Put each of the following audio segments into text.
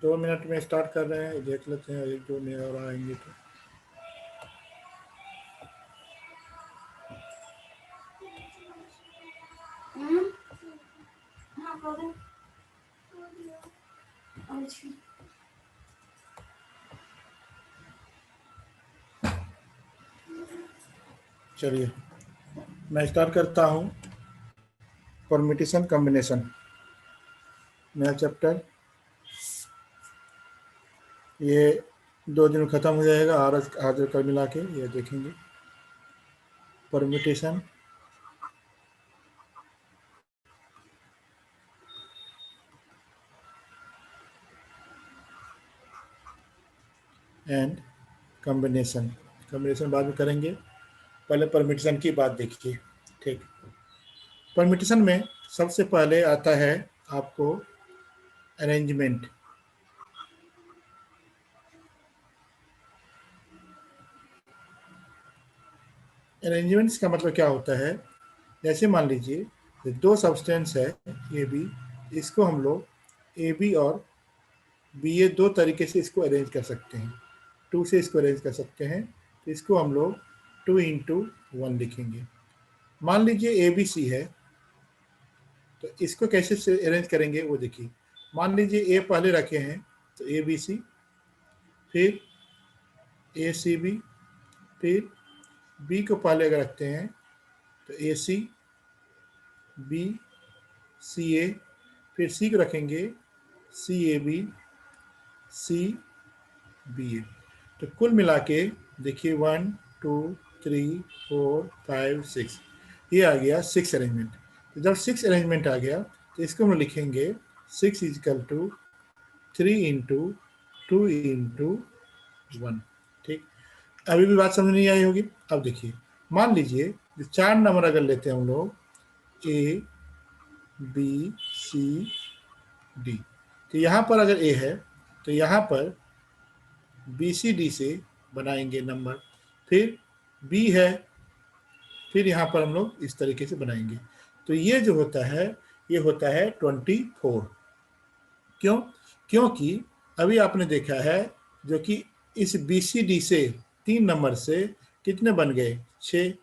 2 minute में start कर रहे हैं, देख लेते हैं 1-2 मिनट और आएंगे तो। चलिए मैं स्टार्ट करता हूँ। परम्यूटेशन कॉम्बिनेशन नया चैप्टर। ये 2 दिन में ख़त्म हो जाएगा। आज कल मिला के ये देखेंगे परम्यूटेशन एंड कॉम्बिनेशन। कॉम्बिनेशन बाद में करेंगे, पहले परम्यूटेशन की बात देखिए। ठीक, परम्यूटेशन में सबसे पहले आता है आपको अरेंजमेंट। अरेंजमेंट्स का मतलब क्या होता है, जैसे मान लीजिए 2 सब्सटेंस है ए बी, इसको हम लोग ए बी और बी ए 2 तरीके से इसको अरेंज कर सकते हैं। 2 से इसको अरेंज कर सकते हैं, तो इसको हम लोग 2×1 लिखेंगे। मान लीजिए ए बी सी है, तो इसको कैसे से अरेंज करेंगे वो देखिए। मान लीजिए ए पहले रखे हैं तो ए बी सी, फिर ए सी बी, फिर बी को पहले अगर रखते हैं तो ए सी बी सी ए, फिर सी को रखेंगे सी ए बी सी बी ए। तो कुल मिला के देखिए 1 2 3 4 5 6, ये आ गया 6 अरेंजमेंट। तो जब 6 अरेंजमेंट आ गया तो इसको हम लिखेंगे 6 = 3×2×1। ठीक, अभी भी बात समझ नहीं आई होगी। अब देखिए, मान लीजिए 4 नंबर अगर लेते हैं हम लोग ए बी सी डी, तो यहाँ पर अगर ए है तो यहाँ पर बी सी डी से बनाएंगे नंबर, फिर बी है, फिर यहाँ पर हम लोग इस तरीके से बनाएंगे। तो ये जो होता है ये होता है 24। क्यों? क्योंकि अभी आपने देखा है जो कि इस बी सी डी से 3 नंबर से कितने बन गए 6,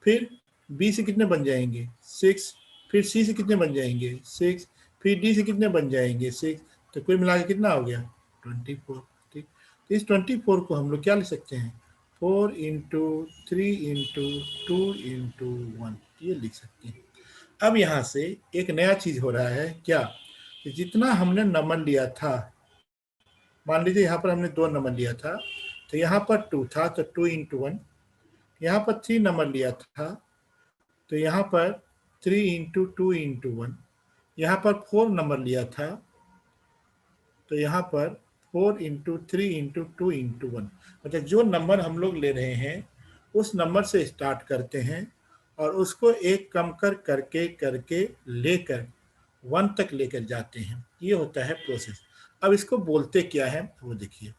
फिर बी से कितने बन जाएंगे 6, फिर सी से कितने बन जाएंगे 6, फिर डी से कितने बन जाएंगे 6, तो कुल मिला के कितना हो गया 24। ठीक, तो इस 24 को हम लोग क्या लिख सकते हैं 4×3×2×1, ये लिख सकते हैं। अब यहाँ से एक नया चीज हो रहा है क्या, कि जितना हमने नंबर लिया था, मान लीजिए यहाँ पर हमने 2 नंबर लिया था, तो यहाँ पर 2 था तो 2×1, यहाँ पर 3 नंबर लिया था तो यहाँ पर 3×2×1, यहाँ पर 4 नंबर लिया था तो यहाँ पर 4×3×2×1। मतलब जो नंबर हम लोग ले रहे हैं उस नंबर से स्टार्ट करते हैं और उसको एक कम करके करके लेकर 1 तक लेकर जाते हैं। ये होता है प्रोसेस। अब इसको बोलते क्या है वो देखिए।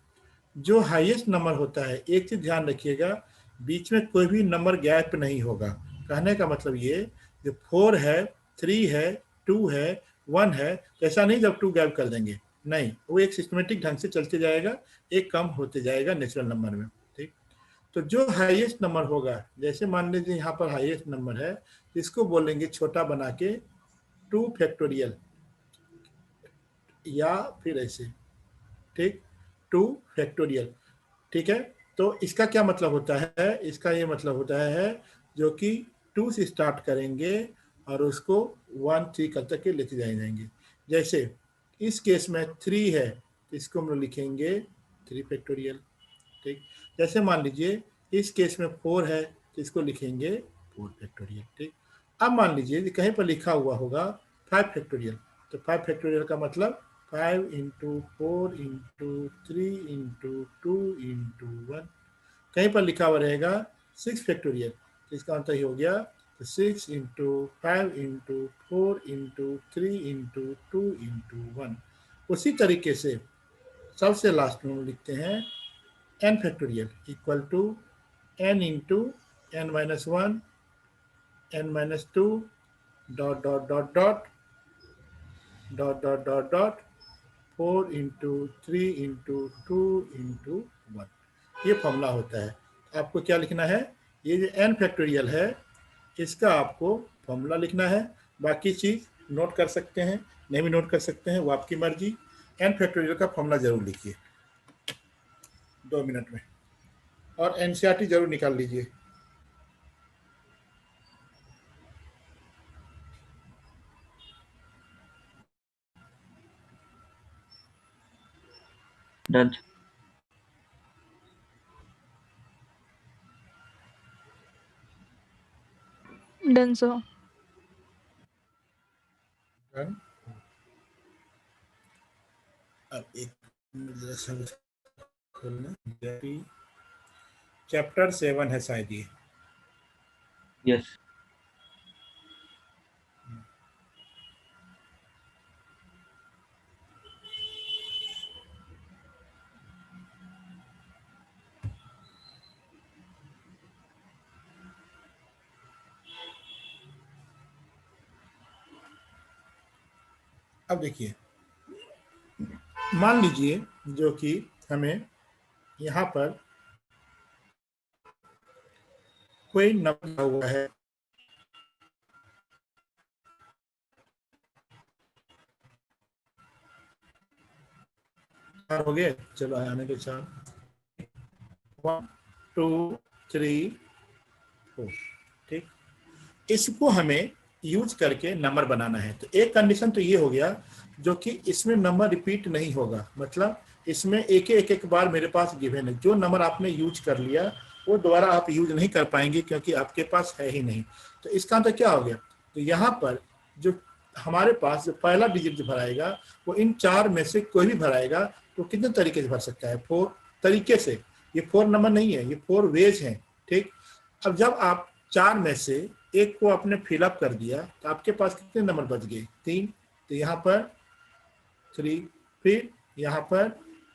जो हाईएस्ट नंबर होता है, एक चीज ध्यान रखिएगा, बीच में कोई भी नंबर गैप नहीं होगा। कहने का मतलब ये, जो 4 है 3 है 2 है 1 है, तो ऐसा नहीं जब 2 गैप कर देंगे, नहीं, वो एक सिस्टमेटिक ढंग से चलते जाएगा, एक कम होते जाएगा नेचुरल नंबर में। ठीक, तो जो हाईएस्ट नंबर होगा, जैसे मान लीजिए यहाँ पर हाईएस्ट नंबर है, इसको बोलेंगे छोटा बना के 2 फैक्टोरियल या फिर ऐसे। ठीक, 2 फैक्टोरियल। ठीक है, तो इसका क्या मतलब होता है, इसका ये मतलब होता है जो कि 2 से स्टार्ट करेंगे और उसको 1 3 तक के लेते जाएंगे। जैसे इस केस में 3 है तो इसको हम लोग लिखेंगे 3 फैक्टोरियल। ठीक, जैसे मान लीजिए इस केस में 4 है तो इसको लिखेंगे 4 फैक्टोरियल। ठीक, अब मान लीजिए कहीं पर लिखा हुआ होगा 5 फैक्टोरियल, तो 5 फैक्टोरियल का मतलब 5×4×3×2×1। कहीं पर लिखा हुआ रहेगा 6 फैक्टोरियल, तो इसका मतलब ही हो गया तो 6×5×4×3×2×1। उसी तरीके से सबसे लास्ट में हम लिखते हैं n factorial equal to n×n−1 n−2 dot dot dot dot dot dot dot dot 4 into 3 into 2 into 1, ये फॉर्मूला होता है। आपको क्या लिखना है, ये जो n फैक्टोरियल है इसका आपको फॉर्मूला लिखना है। बाकी चीज़ नोट कर सकते हैं, नहीं भी नोट कर सकते हैं, वो आपकी मर्जी। n फैक्टोरियल का फॉर्मूला जरूर लिखिए 2 मिनट में, और एनसीईआरटी जरूर निकाल लीजिए। Done done sir. डन। अब एक मिनट खोलना, चैप्टर 7 है शायद ये। यस अब देखिए, मान लीजिए जो कि हमें यहाँ पर कोई नंबर हुआ है, हो गए, चलो आने के 4, 1 2 3 4, ठीक। इसको हमें यूज करके नंबर बनाना है। तो एक कंडीशन तो ये हो गया जो कि इसमें नंबर रिपीट नहीं होगा, मतलब इसमें एक बार मेरे पास गिवन है, जो नंबर आपने यूज कर लिया वो दोबारा आप यूज नहीं कर पाएंगे क्योंकि आपके पास है ही नहीं। तो इसका मतलब क्या हो गया, तो यहाँ पर जो हमारे पास जो पहला डिजिट जो भराएगा वो इन 4 में से कोई भी भराएगा, तो कितने तरीके से भर सकता है, 4 तरीके से। ये 4 नंबर नहीं है, ये 4 वेज हैं, ठीक। अब जब आप 4 में से एक को आपने फिलअप कर दिया तो आपके पास कितने नंबर बच गए, 3। तो यहाँ पर 3, फिर यहाँ पर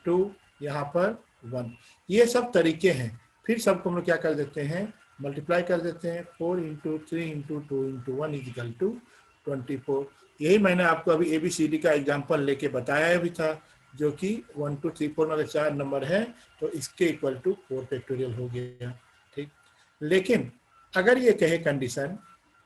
2, यहाँ पर 1, ये सब तरीके हैं। फिर सबको हम लोग क्या कर देते हैं, मल्टीप्लाई कर देते हैं। 4 into 3 into 2 into 1 equal to 24। यही मैंने आपको अभी ABCD का एग्जाम्पल लेके बताया भी था, जो कि 1 2 3 4 अगर 4 नंबर है तो इसके इक्वल टू 4 फैक्टोरियल हो गया, ठीक। लेकिन अगर ये कहे कंडीशन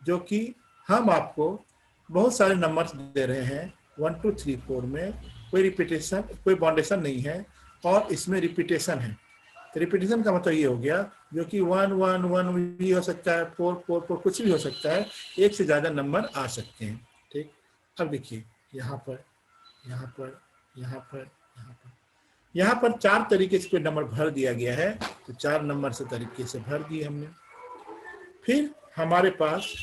जो कि हम आपको बहुत सारे नंबर्स दे रहे हैं 1 2 3 4 में, कोई रिपीटेशन, कोई बाउंडेशन नहीं है और इसमें रिपीटेशन है। तो रिपीटेशन का मतलब ये हो गया जो कि 1 1 1 भी हो सकता है, 4 4 4 कुछ भी हो सकता है, एक से ज़्यादा नंबर आ सकते हैं, ठीक। अब देखिए यहाँ पर, यहाँ पर, यहाँ पर, यहाँ पर, यहाँ पर 4 तरीके से कोई नंबर भर दिया गया है, तो 4 नंबर से तरीके से भर दिए हमने। फिर हमारे पास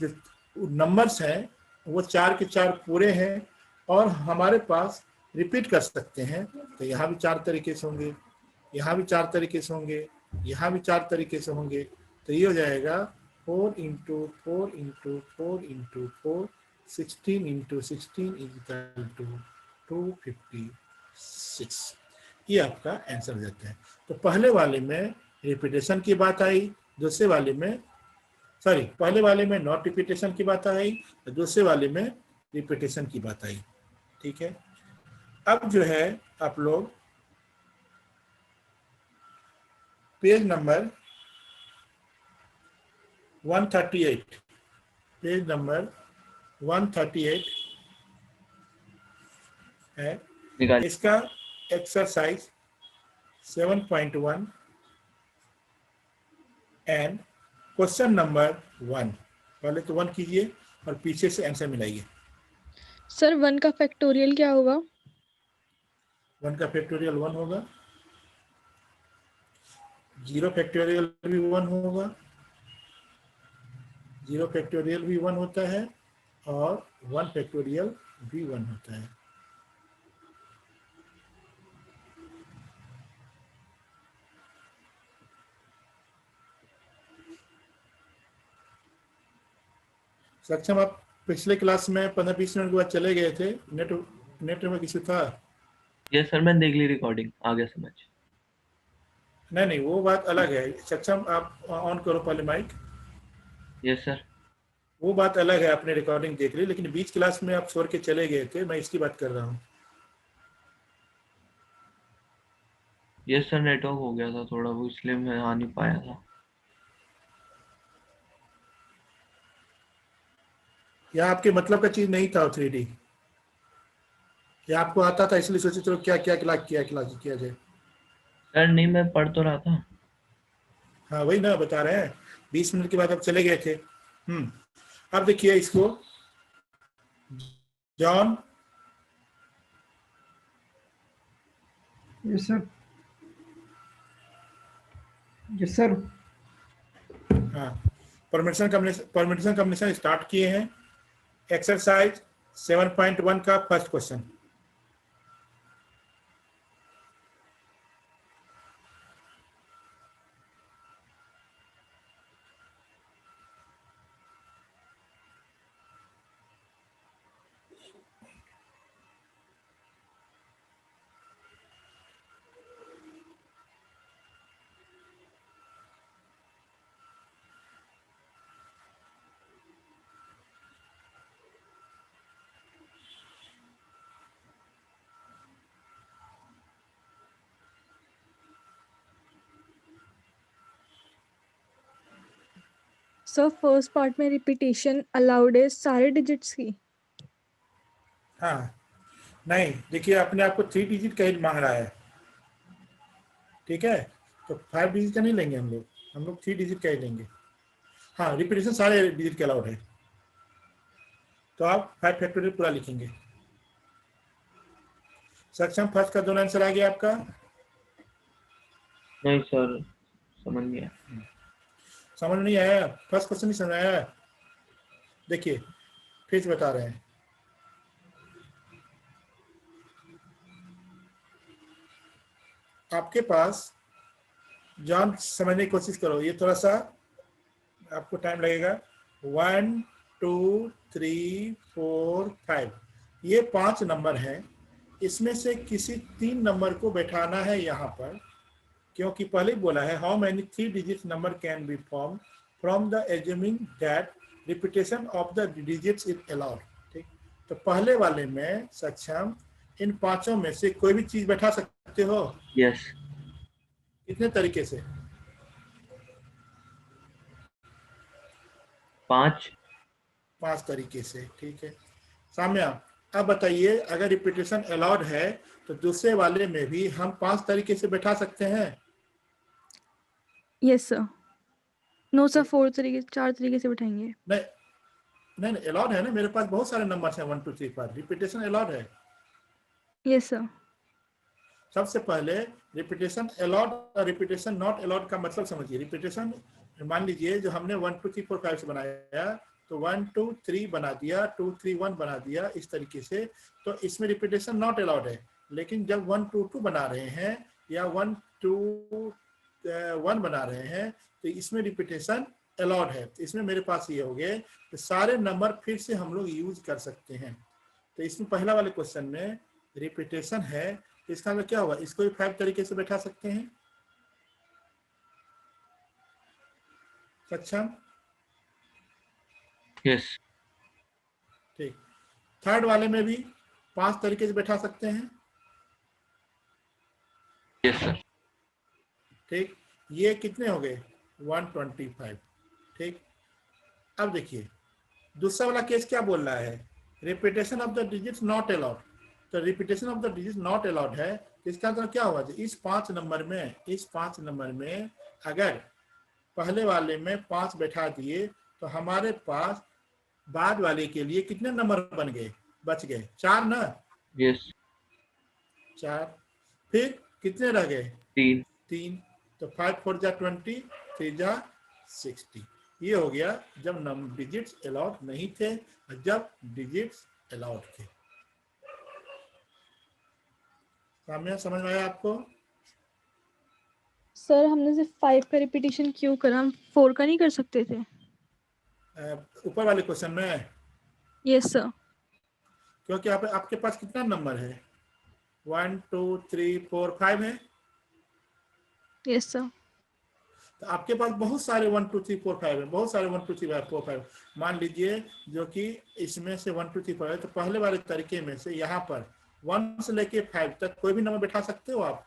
जो नंबर्स हैं वो 4 के 4 पूरे हैं और हमारे पास रिपीट कर सकते हैं, तो यहाँ भी 4 तरीके से होंगे, यहाँ भी 4 तरीके से होंगे, यहाँ भी 4 तरीके से होंगे। तो ये हो जाएगा 4 into 4 into 4 into 4, 16 into 16 equal to 256। ये आपका आंसर देते हैं। तो पहले वाले में रिपीटेशन की बात आई, दूसरे वाले में, सॉरी, पहले वाले में नॉट रिपीटेशन की बात आई, दूसरे वाले में रिपीटेशन की बात आई, ठीक है। अब जो है आप लोग पेज नंबर 138, पेज नंबर 138 है, निकाल इसका एक्सरसाइज 7.1 एंड क्वेश्चन नंबर 1। पहले तो 1 कीजिए और पीछे से आंसर मिलाइए। सर 1 का फैक्टोरियल क्या होगा? 1 का फैक्टोरियल 1 होगा, 0 फैक्टोरियल भी 1 होगा, 0 फैक्टोरियल भी 1 होता है और 1 फैक्टोरियल भी 1 होता है। सक्षम, आप पिछले क्लास में 15-20 मिनट के बाद चले गए थे, नेटवर्क इशू था। यस सर, मैंने देख ली रिकॉर्डिंग, आ गया समझ। नहीं, वो बात अलग है। सक्षम, आप ऑन करो पहले माइक। Yes sir. वो बात अलग है, आपने रिकॉर्डिंग देख ली, लेकिन बीच क्लास में आप छोड़ के चले गए थे, मैं इसकी बात कर रहा हूँ। यस सर, नेटवर्क हो गया था थोड़ा वो, इसलिए मैं आ नहीं पाया था। या आपके मतलब का चीज नहीं था 3D, या आपको आता था इसलिए सोचे चलो क्या क्या क्लास किया जाए। सर नहीं, मैं पढ़ तो रहा था। हाँ वही ना बता रहे हैं, 20 मिनट के बाद आप चले गए थे। अब देखिए इसको, John. Yes sir. Yes sir. हाँ, परमिशन कम्बिनेशन स्टार्ट किए हैं। एक्सरसाइज 7.1 का first question. Sir first part में रिपीटेशन अलाउड है सारे डिजिट्स की। हाँ नहीं, देखिए अपने आप को 3 डिजिट का ही मांग रहा है, ठीक है, तो 5 डिजिट का नहीं लेंगे हम लोग 3 डिजिट का ही लेंगे। हाँ, रिपीटेशन सारे डिजिट के अलाउड है, तो आप 5 फैक्टोरियल पूरा लिखेंगे। सक्षम फर्स्ट का दोनों आंसर आ गया आपका। नहीं सर, समझ नहीं आया। समझ नहीं आया, फर्स्ट क्वेश्चन नहीं समझ आया। देखिए फिर से बता रहे हैं, आपके पास, जान समझने की कोशिश करो, ये थोड़ा सा आपको टाइम लगेगा। 1 2 3 4 5, ये 5 नंबर हैं, इसमें से किसी 3 नंबर को बैठाना है यहाँ पर, क्योंकि पहले बोला है how many 3 digit number can be form from the assuming that repetition of the digits is allowed. ठीक, तो पहले वाले में सक्षम इन 5 में से कोई भी चीज बैठा सकते हो। यस। कितने तरीके से? 5 तरीके से, ठीक है। साम्या, अब बताइए, अगर रिपीटेशन अलाउड है तो दूसरे वाले में भी हम 5 तरीके से बैठा सकते हैं। Yes sir. नो सर, 4 तरीके से बिठाएंगे। नहीं नहीं नहीं, अलाउड है ना, मेरे पास बहुत सारे नंबर हैं 1 2 3 4, रिपीटेशन अलाउड है। Yes sir. सबसे पहले रिपीटेशन अलाउड और रिपीटेशन नॉट अलाउड का मतलब समझिए। रिपीटेशन, मान लीजिए जो हमने 1 2 3 4 5 से बनाया, तो 1 2 3 बना दिया, 2 3 1 बना दिया, इस तरीके से, तो इसमें रिपीटेशन नॉट अलाउड है। लेकिन जब 1 2 2 बना रहे हैं या 1 2 1 बना रहे हैं, तो इसमें रिपीटेशन अलाउड है। तो इसमें मेरे पास ये हो गए, तो सारे नंबर फिर से हम लोग यूज कर सकते हैं। तो इसमें पहला वाले क्वेश्चन में रिपीटेशन है, तो इसका मतलब क्या होगा, इसको भी 5 तरीके से बैठा सकते हैं। सक्षम? यस। ठीक, थर्ड वाले में भी 5 तरीके से बैठा सकते हैं। Yes sir. ठीक, ये कितने हो गए? 125। ठीक, अब देखिए दूसरा वाला केस क्या बोल रहा है, repetition of the digits not allowed. तो repetition of the digits not allowed है, तो इसका मतलब क्या होगा, इस 5 नंबर में अगर पहले वाले में 5 बैठा दिए, तो हमारे पास बाद वाले के लिए कितने नंबर बन गए, बच गए 4 ना। यस। 4, फिर कितने रह गए? 3। तो 5 4 जा 20, 3 जा 60। ये हो गया जब डिजिट्स अलाउड नहीं थे और जब डिजिट्स अलाउड थे। सामने समझ में आया आपको? सर हमने सिर्फ 5 का रिपीटेशन क्यों करा, हम 4 का नहीं कर सकते थे? ऊपर वाले क्वेश्चन में, यस सर। क्योंकि आपके पास कितना नंबर है, 1 2 3 4 5 है, यस सर। तो आपके पास बहुत सारे 1 2 3 4 5 है, बहुत सारे 1 2 3 4 5। मान लीजिए जो कि इसमें से 1 2 3 4 है, तो पहले वाले तरीके में से यहाँ पर 1 से लेके 5 तक कोई भी नंबर बैठा सकते हो आप।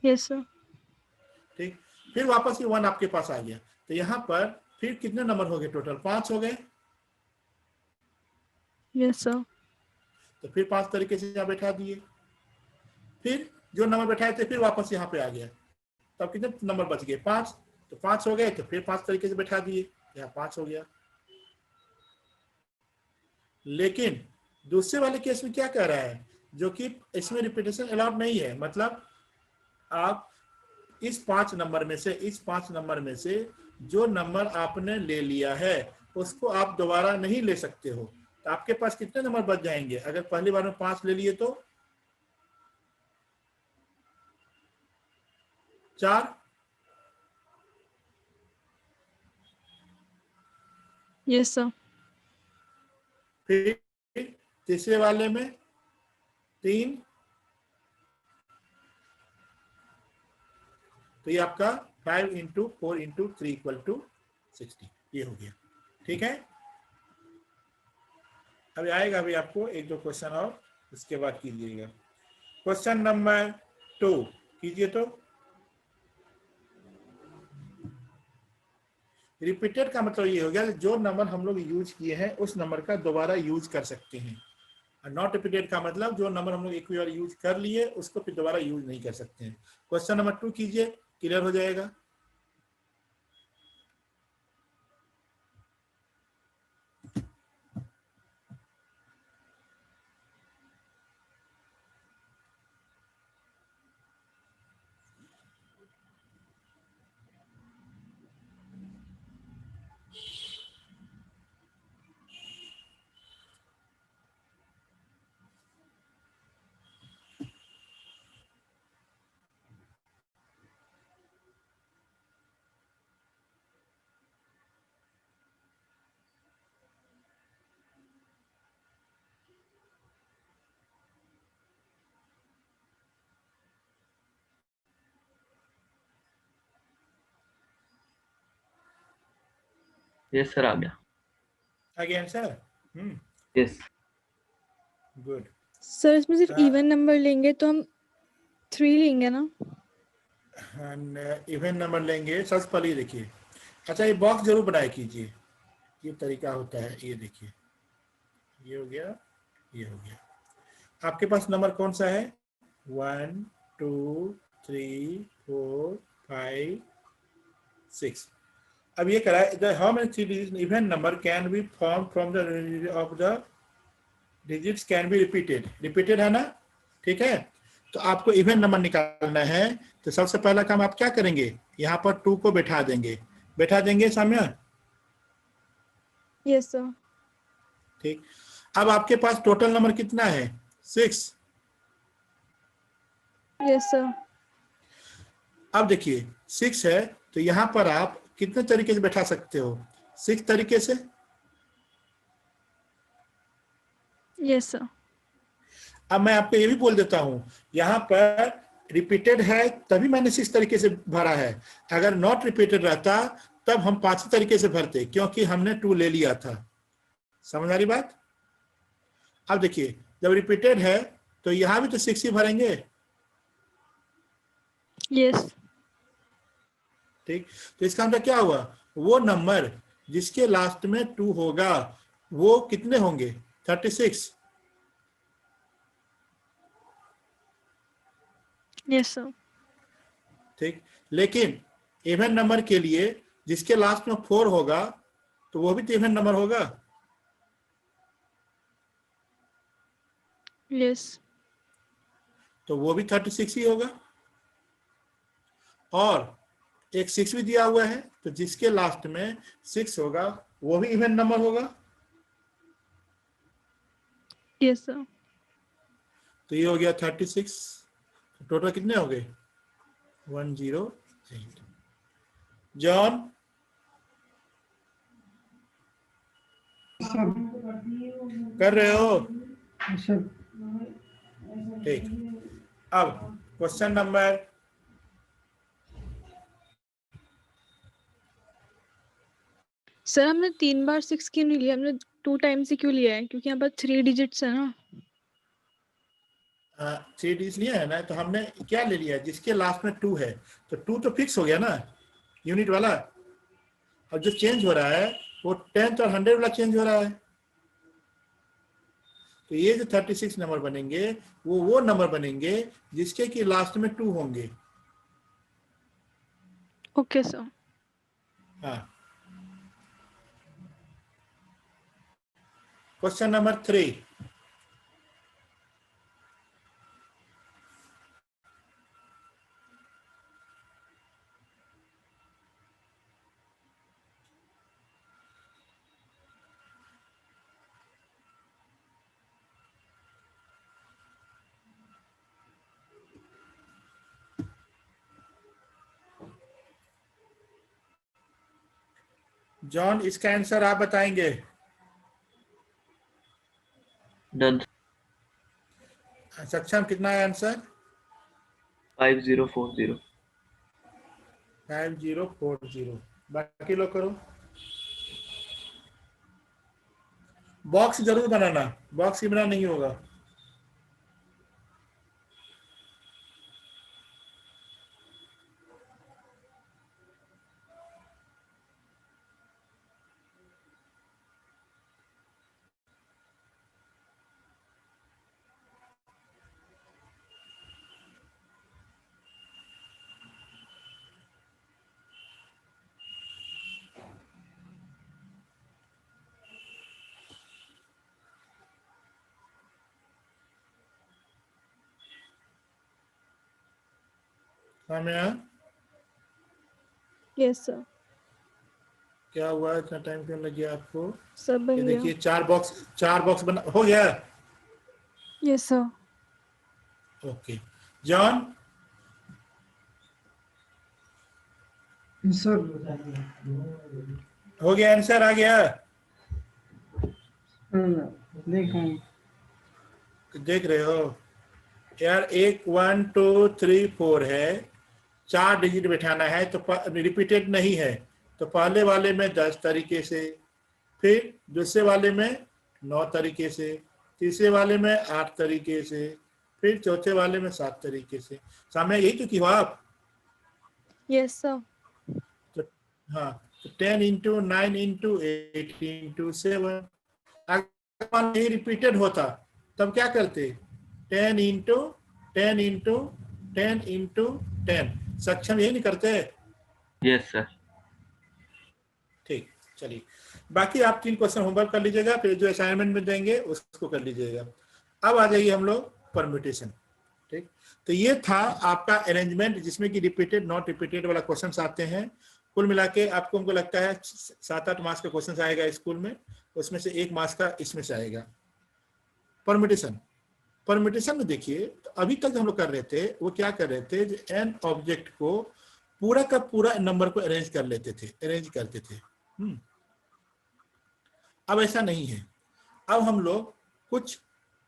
Yes sir. ठीक, फिर वापस ये 1 आपके पास आ गया, तो यहाँ पर फिर कितने नंबर हो गए टोटल? 5 हो गए। Yes sir. तो फिर 5 तरीके से यहाँ बैठा दिए, फिर जो नंबर बैठाए थे फिर वापस यहाँ पे आ गया, तब कितने नंबर बच गए? 5। तो 5 हो गए, तो फिर 5 तरीके से बैठा दिए, यहाँ 5 हो गया। लेकिन दूसरे वाले केस में क्या कह रहा है, जो कि इसमें रिपीटेशन अलाउड नहीं है, मतलब आप इस 5 नंबर में से, इस 5 नंबर में से जो नंबर आपने ले लिया है उसको आप दोबारा नहीं ले सकते हो। तो आपके पास कितने नंबर बच जाएंगे? अगर पहली बार में 5 ले लिए तो 4, यस सर। फिर तीसरे वाले में 3, तो ये आपका 5 × 4 × 3 = 60, ये हो गया। ठीक है, अभी आएगा, अभी आपको 1-2 क्वेश्चन और उसके बाद कीजिएगा। क्वेश्चन नंबर 2 कीजिए। तो रिपीटेड का मतलब ये हो गया जो नंबर हम लोग यूज किए हैं उस नंबर का दोबारा यूज कर सकते हैं। और नॉट रिपीटेड का मतलब जो नंबर हम लोग एक बार यूज कर लिए उसको फिर दोबारा यूज नहीं कर सकते हैं। क्वेश्चन नंबर 2 कीजिए, क्लियर हो जाएगा। यस सर, आ गया। आगे आंसर। यस। गुड। सर इसमें सिर्फ इवन नंबर लेंगे तो हम 3 लेंगे ना? इवन नंबर लेंगे, सबसे पहले ये देखिए। अच्छा, ये बॉक्स जरूर बनाया कीजिए, ये तरीका होता है। ये देखिए, ये हो गया, ये हो गया। आपके पास नंबर कौन सा है? 1 2 3 4 5 6। अब ये करा है, how many 3 digit even number can be form from the of the digits can be repeated. Repeated है ना? ठीक है, तो आपको इवन नंबर निकालना है। तो सबसे पहला काम आप क्या करेंगे, यहाँ पर 2 को बैठा देंगे। बैठा देंगे सामने? Yes sir. ठीक, अब आपके पास टोटल नंबर कितना है? 6। Yes sir. अब देखिए 6 है, तो यहाँ पर आप कितने तरीके से बैठा सकते हो? 6 तरीके से। Yes sir. अब मैं आपको ये भी बोल देता हूं, यहाँ पर रिपीटेड है तभी मैंने 6 तरीके से भरा है। अगर नॉट रिपीटेड रहता तब हम 5 तरीके से भरते, क्योंकि हमने 2 ले लिया था। समझ आ रही बात? अब देखिए, जब रिपीटेड है तो यहाँ भी तो 6 ही भरेंगे। यस। ठीक, तो इसका मतलब क्या हुआ, वो नंबर जिसके लास्ट में 2 होगा वो कितने होंगे? 36। Yes sir. ठीक, लेकिन इवन नंबर के लिए जिसके लास्ट में 4 होगा तो वो भी तो इवन नंबर होगा। यस। तो वो भी 36 ही होगा। और एक 6 भी दिया हुआ है, तो जिसके लास्ट में 6 होगा वो भी इवन नंबर होगा। Yes sir. तो ये हो गया 36। टोटल कितने हो गए? 108। जॉन, कर रहे हो? ठीक, अब क्वेश्चन नंबर सर हमने 3 बार 6 क्यों नहीं लिया? हमने 2 टाइम्स ही क्यों लिया है? क्योंकि यहाँ पर 3 डिजिट्स है ना। 3 डिजिट लिया है ना, तो हमने क्या ले लिया, जिसके लास्ट में 2 है, तो 2 तो फिक्स हो गया ना यूनिट वाला, और जो चेंज हो रहा है वो 10th और 100 वाला चेंज हो रहा है। तो ये जो 36 नंबर बनेंगे वो नंबर बनेंगे जिसके कि लास्ट में 2 होंगे। Okay sir. हाँ, क्वेश्चन नंबर 3। जॉन, इसका आंसर आप बताएंगे। डन। सक्षम, कितना है आंसर? 5040। 5040। बाकी लोग करो। बॉक्स जरूर बनाना, बॉक्स ही बना नहीं होगा। सामया, यस सर। क्या हुआ, इतना टाइम क्यों लग गया आपको? सब ये बन गया। देखिए 4 बॉक्स बना हो गया। Yes sir. Okay, John. Sir हो गया, आंसर आ गया। देखो देख रहे हो यार, 1 1 2 3 4 है, 4 डिजिट बैठाना है, तो रिपीटेड नहीं है, तो पहले वाले में 10 तरीके से, फिर दूसरे वाले में 9 तरीके से, तीसरे वाले में 8 तरीके से, फिर चौथे वाले में 7 तरीके से। सामने यही तो किया आप। Yes sir. तो हाँ, तो 10 इंटू 9 इंटू 8 इंटू 7। अगर ये रिपीटेड होता तब क्या करते, 10 इंटू 10 इंटू 10 इंटू 10। सक्षम यही नहीं करते? Yes sir. ठीक, चलिए बाकी आप 3 क्वेश्चन होमवर्क कर लीजिएगा, फिर जो असाइनमेंट में देंगे उसको कर लीजिएगा। अब आ जाइए हम लोग परम्यूटेशन। ठीक, तो ये था आपका अरेंजमेंट जिसमें कि रिपीटेड नॉट रिपीटेड वाला क्वेश्चंस आते हैं। कुल मिला के आपको हमको लगता है 7-8 मार्क्स का क्वेश्चंस आएगा स्कूल में, उसमें से 1 मार्क्स का इसमें से आएगा। परम्यूटेशन में देखिए, तो अभी तक हम लोग कर रहे थे, वो क्या कर रहे थे, एन ऑब्जेक्ट को पूरा का पूरा नंबर को अरेंज करते थे। अब ऐसा नहीं है, अब हम लोग कुछ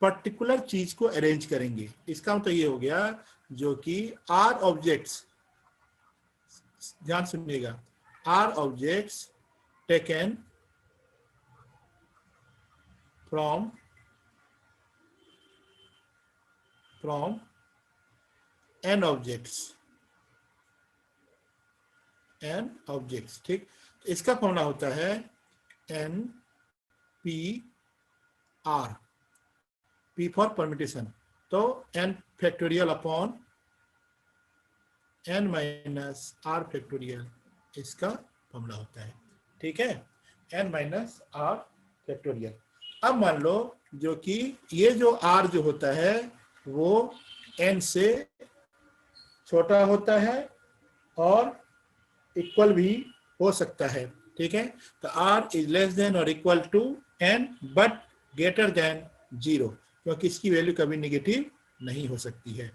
पर्टिकुलर चीज को अरेंज करेंगे। इसका मतलब ये हो गया, जो कि आर ऑब्जेक्ट्स, ध्यान सुनिएगा, R objects taken from N objects, ठीक। तो इसका फॉर्मूला होता है N P R, P for permutation, तो N factorial upon N minus R factorial, इसका फॉर्मूला होता है। ठीक है, एन माइनस आर फैक्टोरियल। अब मान लो जो कि ये जो आर जो होता है वो एन से छोटा होता है और इक्वल भी हो सकता है। ठीक है, तो आर इज लेस देन और equal to N but greater than 0, क्योंकि इसकी वैल्यू कभी नेगेटिव नहीं हो सकती है।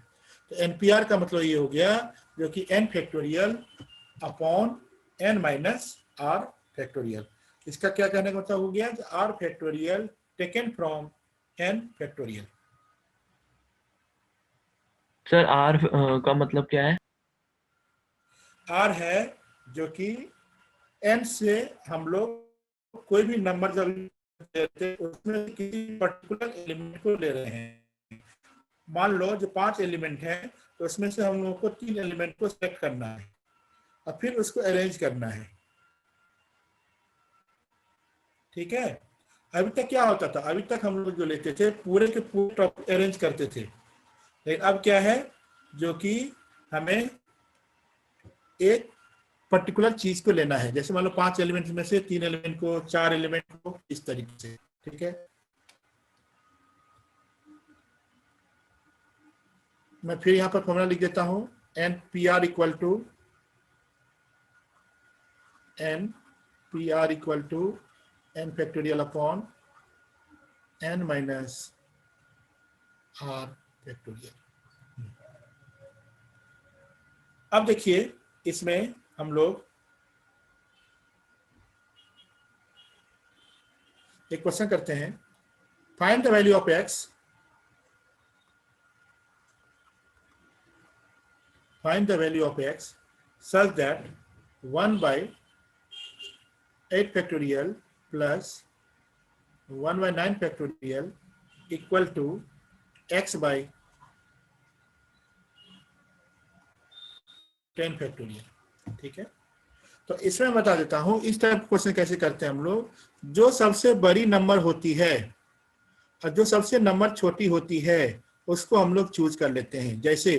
तो एनपीआर का मतलब ये हो गया, जो कि N factorial upon N minus R factorial. इसका क्या कहने का मतलब हो गया, R factorial taken from N factorial. Sir R का मतलब क्या है? आर है जो कि एन से हम लोग कोई भी नंबर जब लेते हैं उसमें किसी पर्टिकुलर एलिमेंट को ले रहे हैं। मान लो जो 5 एलिमेंट है तो उसमें से हम लोगों को 3 एलिमेंट को सेलेक्ट करना है और फिर उसको अरेंज करना है। ठीक है, अभी तक क्या होता था, अभी तक हम लोग जो लेते थे पूरे के पूरे टॉपिक अरेंज करते थे, लेकिन अब क्या है जो कि हमें एक पर्टिकुलर चीज को लेना है। जैसे मान लो 5 एलिमेंट में से 3 एलिमेंट को, 4 एलिमेंट को, इस तरीके से। ठीक है, मैं फिर यहाँ पर फॉर्मूला लिख देता हूँ, N P R equal to N factorial upon N minus R factorial. अब देखिए इसमें हम लोग एक क्वेश्चन करते हैं, find the value of X, find the value of x such that 1 by 8 factorial plus 1 by 9 factorial equal to x by 10 factorial। ठीक है, तो इसमें बता देता हूं इस टाइप क्वेश्चन कैसे करते हैं हम लोग। जो सबसे बड़ी नंबर होती है और जो सबसे नंबर छोटी होती है उसको हम लोग चूज कर लेते हैं। जैसे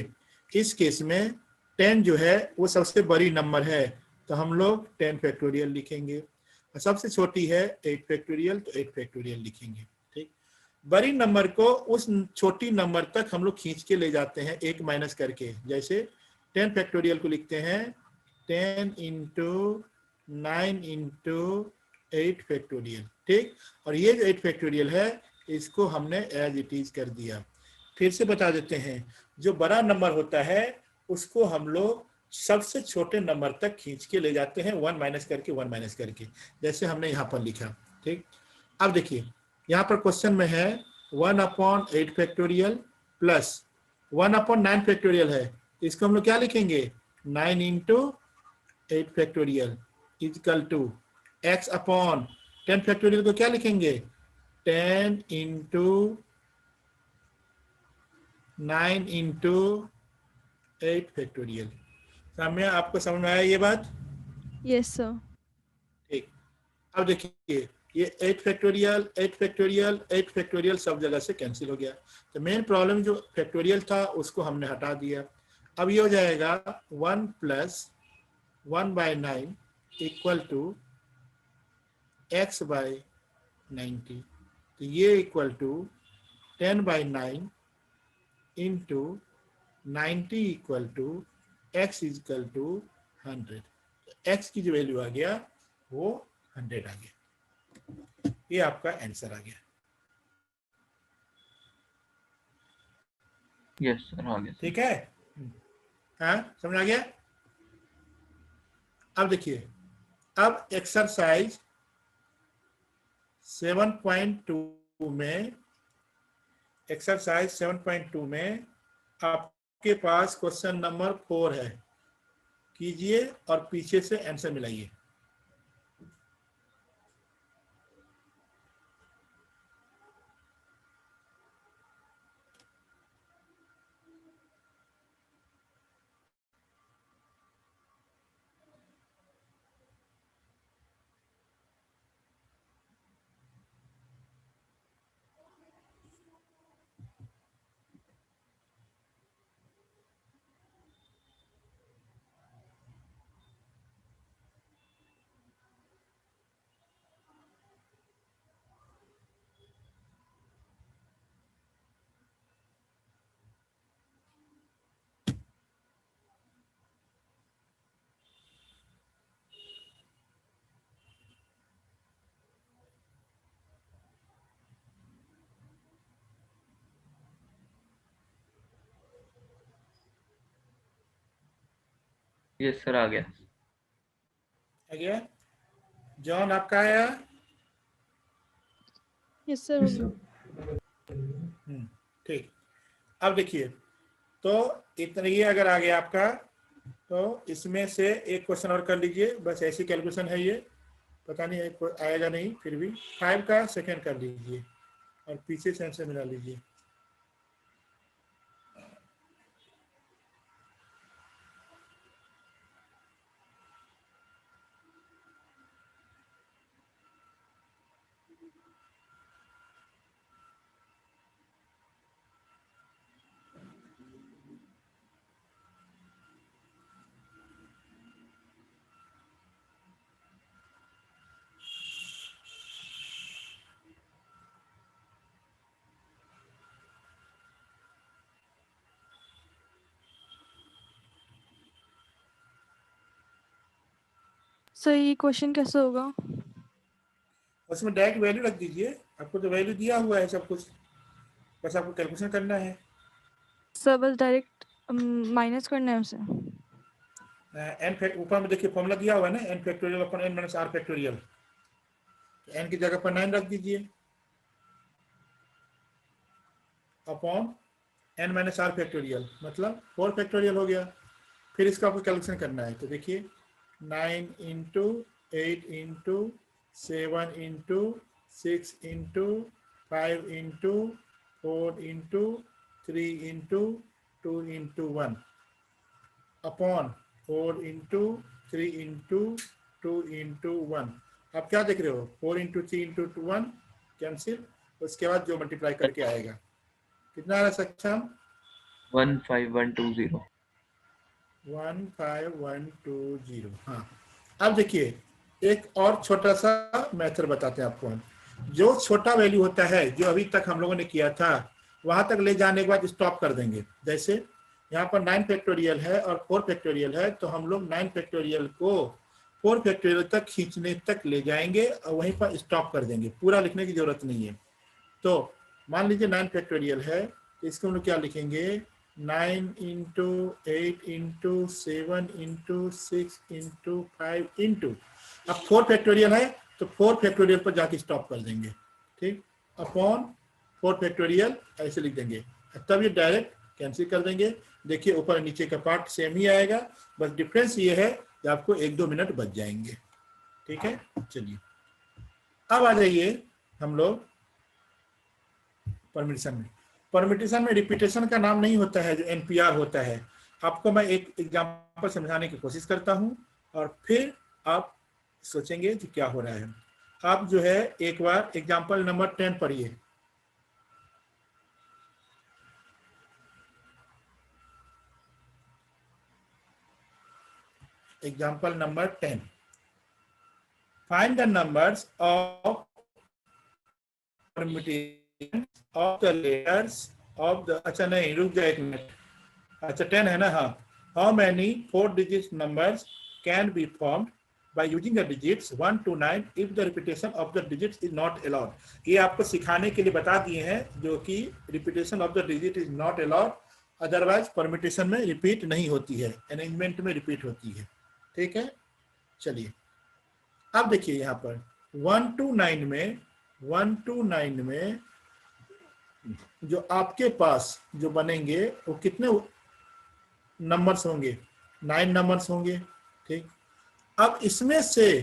इस केस में 10 जो है वो सबसे बड़ी नंबर है तो हम लोग 10 फैक्टोरियल लिखेंगे, और सबसे छोटी है 8 फैक्टोरियल तो 8 फैक्टोरियल लिखेंगे। ठीक, बड़ी नंबर को उस छोटी नंबर तक हम लोग खींच के ले जाते हैं एक माइनस करके। जैसे 10 फैक्टोरियल को लिखते हैं 10 इंटू 9 इंटू 8 फैक्टोरियल। ठीक, और ये जो 8 फैक्टोरियल है इसको हमने एज इट इज कर दिया। फिर से बता देते हैं, जो बड़ा नंबर होता है उसको हम लोग सबसे छोटे नंबर तक खींच के ले जाते हैं 1 माइनस करके, जैसे हमने यहाँ पर लिखा। ठीक, अब देखिए यहाँ पर क्वेश्चन में है 1/8 फैक्टोरियल प्लस 1/9 फैक्टोरियल है, इसको हम लोग क्या लिखेंगे 9 into 8 factorial equal to x upon 10 factorial को क्या लिखेंगे 10 इंटू 9 इंटू 8 फैक्टोरियल। सामने आपको समझ में आया ये बात? Yes sir. ठीक, अब देखिए ये 8 फैक्टोरियल 8 फैक्टोरियल 8 फैक्टोरियल सब जगह से कैंसिल हो गया। तो मेन प्रॉब्लम जो फैक्टोरियल था उसको हमने हटा दिया। अब ये हो जाएगा 1 plus 1/9 equal to x by 90। तो ये equal to 10/9 into 90 equal to x equal to 100। x की जो वैल्यू आ गया वो 100 आ गया। ये आपका आंसर आ गया। यस सर, आ गया। ठीक है, हाँ समझ आ गया। अब देखिए, अब एक्सरसाइज 7.2 में, एक्सरसाइज 7.2 में आपके पास क्वेश्चन नंबर 4 है, कीजिए और पीछे से आंसर मिलाइए। यस सर, आ गया। आ गया? जॉन आपका आया? Yes sir. ठीक, अब देखिए, तो इतना ये अगर आ गया आपका, तो इसमें से एक क्वेश्चन और कर लीजिए। बस ऐसी कैलकुलेशन है ये, पता नहीं आएगा नहीं, फिर भी 5 का सेकंड कर लीजिए और पीछे से आंसर मिला लीजिए। सर ये क्वेश्चन कैसे होगा? उसमें डायरेक्ट वैल्यू रख दीजिए, आपको तो वैल्यू दिया हुआ है सब कुछ, बस आपको कैलकुलेशन करना है। सर बस डायरेक्ट माइनस करना है उसे? एन फैक्ट ऊपर में देखिए फॉर्मूला दिया हुआ है ना, N factorial upon N minus R factorial, N की जगह पर 9 रख दीजिए upon N minus R factorial, मतलब 4 फैक्टोरियल हो गया। फिर इसका आपको कैलकुलेशन करना है, तो देखिए 9 into 8 into 7 into 6 into 5 into 4 into 3 into 2 into 1 upon 4 into 3 into 2 into 1। आप क्या देख रहे हो, 4 इंटू 3 इंटू 1 कैंसिल, उसके बाद जो मल्टीप्लाई करके आएगा कितना आ रहा सक्षम? 15120। 15120। हाँ, अब देखिए एक और छोटा सा मेथड बताते हैं आपको हम। जो छोटा वैल्यू होता है जो अभी तक हम लोगों ने किया था वहां तक ले जाने के बाद स्टॉप कर देंगे। जैसे यहाँ पर 9 फैक्टोरियल है और 4 फैक्टोरियल है, तो हम लोग 9 फैक्टोरियल को 4 फैक्टोरियल तक खींचने तक ले जाएंगे और वहीं पर स्टॉप कर देंगे, पूरा लिखने की जरूरत नहीं है। तो मान लीजिए 9 फैक्टोरियल है, तो इसको हम लोग क्या लिखेंगे, 9 into 8 into 7 into 6 into 5 into, अब 4 फैक्टोरियल है तो 4 फैक्टोरियल पर जाके स्टॉप कर देंगे, ठीक, अपॉन 4 फैक्टोरियल ऐसे लिख देंगे, तब ये डायरेक्ट कैंसिल कर देंगे। देखिए ऊपर नीचे का पार्ट सेम ही आएगा, बस डिफरेंस ये है कि आपको 1-2 मिनट बच जाएंगे। ठीक है, चलिए अब आ जाइए हम लोग परमिटेशन में। परमिटेशन में रिपीटेशन का नाम नहीं होता है जो एनपीआर होता है। आपको मैं एक एग्जांपल समझाने की कोशिश करता हूं और फिर आप सोचेंगे कि क्या हो रहा है। आप जो है एक बार एग्जांपल नंबर 10 पढ़िए। Example number 10, find the numbers of permutation of the letters of the, अच्छा नहीं रुक जाए एक मिनट, अच्छा 10 है ना, हाँ। How many 4 digit numbers can be formed by using the digits 1 to 9 if the repetition of the digits is not allowed। ये आपको सिखाने के लिए बता दिए हैं जो कि repetition of the digit is not allowed, otherwise permutation में रिपीट नहीं होती है, अरेंजमेंट में रिपीट होती है। ठीक है, चलिए अब देखिए यहाँ पर 1 to 9 में, 1 to 9 में जो आपके पास जो बनेंगे वो कितने नंबर्स होंगे, 9 नंबर्स होंगे। ठीक, अब इसमें से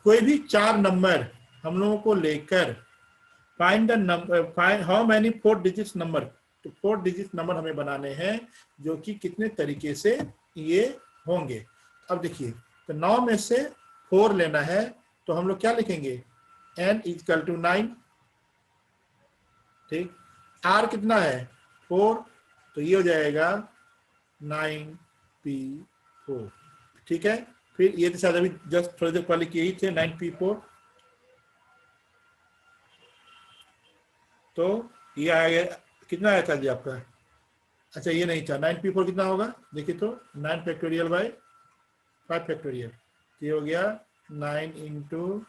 कोई भी 4 नंबर हम लोगों को लेकर find the number, find how many 4 digit number, तो 4 डिजिट नंबर हमें बनाने हैं जो कि कितने तरीके से ये होंगे। अब देखिए तो 9 में से 4 लेना है तो हम लोग क्या लिखेंगे, n इक्वल टू 9। ठीक, r कितना है 4, तो ये हो जाएगा 9p4। ठीक है, फिर ये तो शायद अभी जस्ट थोड़ी देर पहले किए ही थे 9p4, तो ये आया कितना आया था जी आपका, अच्छा ये नहीं था 9p4 कितना होगा देखिए, तो 9 फैक्टोरियल बाय 5 फैक्टोरियल, ये हो गया 9 into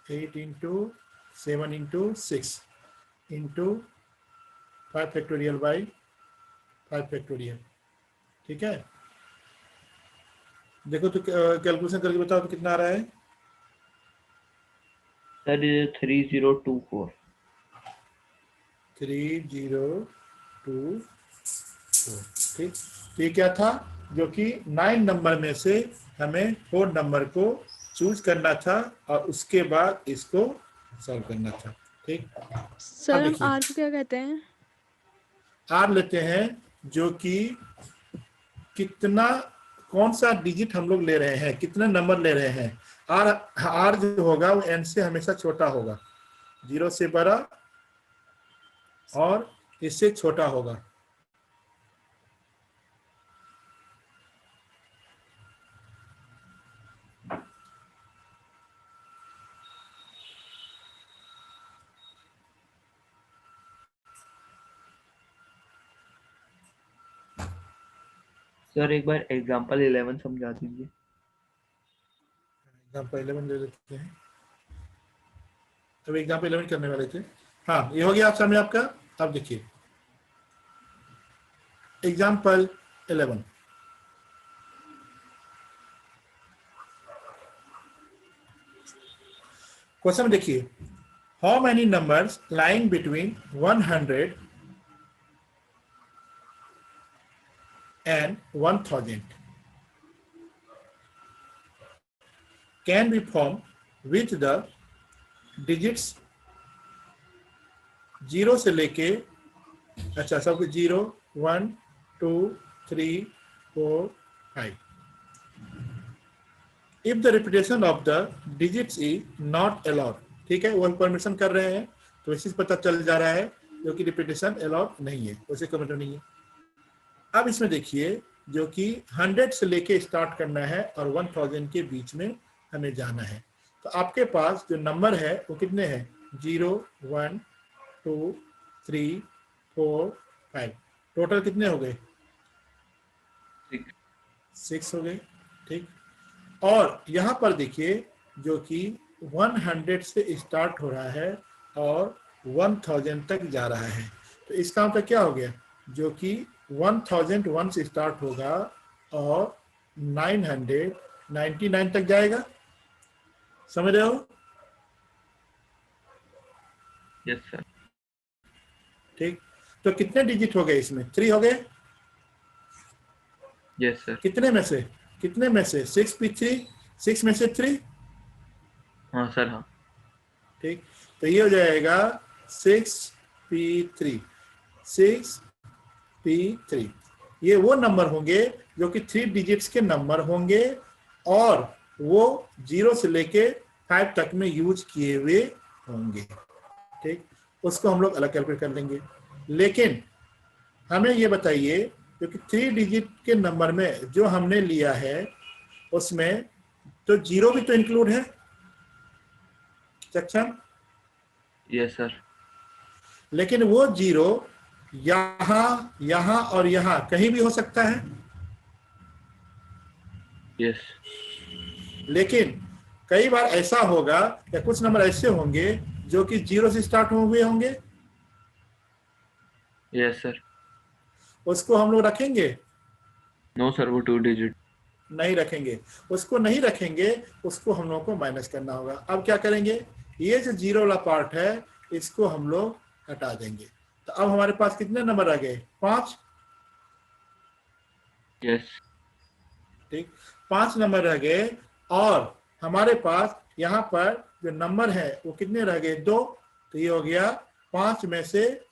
8 into 7 into 6 into 5 factorial by 5 factorial. ठीक है, देखो तो कैलकुलेशन करके बताओ तो कितना आ रहा है। सर ये 3024। 3024। ठीक, तो ये क्या था, जो कि 9 नंबर में से हमें 4 नंबर को चूज करना था और उसके बाद इसको सॉल्व करना था। ठीक, अब सर हम देखिए आर को क्या कहते हैं? आर लेते हैं जो कि कितना, कौन सा डिजिट हम लोग ले रहे हैं, कितने नंबर ले रहे हैं। आर, आर जो होगा वो एन से हमेशा छोटा होगा, 0 से बड़ा और इससे छोटा होगा। सर एक बार एग्जांपल 11 समझा दीजिए। एग्जाम्पल 11 ले लेते हैं। अब एग्जाम्पल 11 करने वाले थे। हाँ, ये हो गया आप सामने आपका। अब देखिए एग्जाम्पल 11। क्वेश्चन देखिए, how many numbers lying between 100 and 1000 can be formed with the digits 0 से लेके, अच्छा सब 0 1 2 3 4 5। If the repetition of the digits is not allowed, ठीक है, वो परमिशन कर रहे हैं तो इसी से पता चल जा रहा है क्योंकि रिपीटेशन अलाउड नहीं है, उसे का मतलब नहीं है। अब इसमें देखिए जो कि 100 से लेके स्टार्ट करना है और 1000 के बीच में हमें जाना है, तो आपके पास जो नंबर है वो कितने हैं? 0 1 2 3 4 5। टोटल कितने हो गए? 6 हो गए, ठीक। और यहाँ पर देखिए जो कि 100 से स्टार्ट हो रहा है और 1000 तक जा रहा है, तो इसका मतलब क्या हो गया? जो कि 1001 से स्टार्ट होगा और 999 तक जाएगा। समझ रहे हो? Yes sir. ठीक, तो कितने डिजिट हो गए इसमें? 3 हो गए। Yes sir. कितने में से? कितने में से? 6p3, 6 में से 3। हाँ सर हाँ। ठीक, तो ये हो जाएगा 6p3, 6p3। ये वो नंबर होंगे जो कि 3 डिजिट्स के नंबर होंगे और वो 0 से लेके 5 तक में यूज किए हुए होंगे। ठीक, उसको हम लोग अलग कैलकुलेट कर लेंगे। लेकिन हमें ये बताइए क्योंकि 3 डिजिट के नंबर में जो हमने लिया है उसमें तो 0 भी तो इंक्लूड है। सक्षम? Yes sir. लेकिन वो 0 यहां, यहां और यहां कहीं भी हो सकता है। यस। लेकिन कई बार ऐसा होगा या कुछ नंबर ऐसे होंगे जो कि 0 से स्टार्ट हुए होंगे, यस सर। उसको हम लोग रखेंगे? नो सर, वो 2 डिजिट। नहीं रखेंगे। उसको नहीं रखेंगे, उसको हम लोग को माइनस करना होगा। अब क्या करेंगे? ये जो 0 वाला पार्ट है इसको हम लोग हटा देंगे। तो अब हमारे पास कितने नंबर आ गए? 5। यस। ठीक, 5 नंबर रह गए और हमारे पास यहाँ पर जो नंबर है वो कितने रह गए? 2। तो ये हो गया 5 में से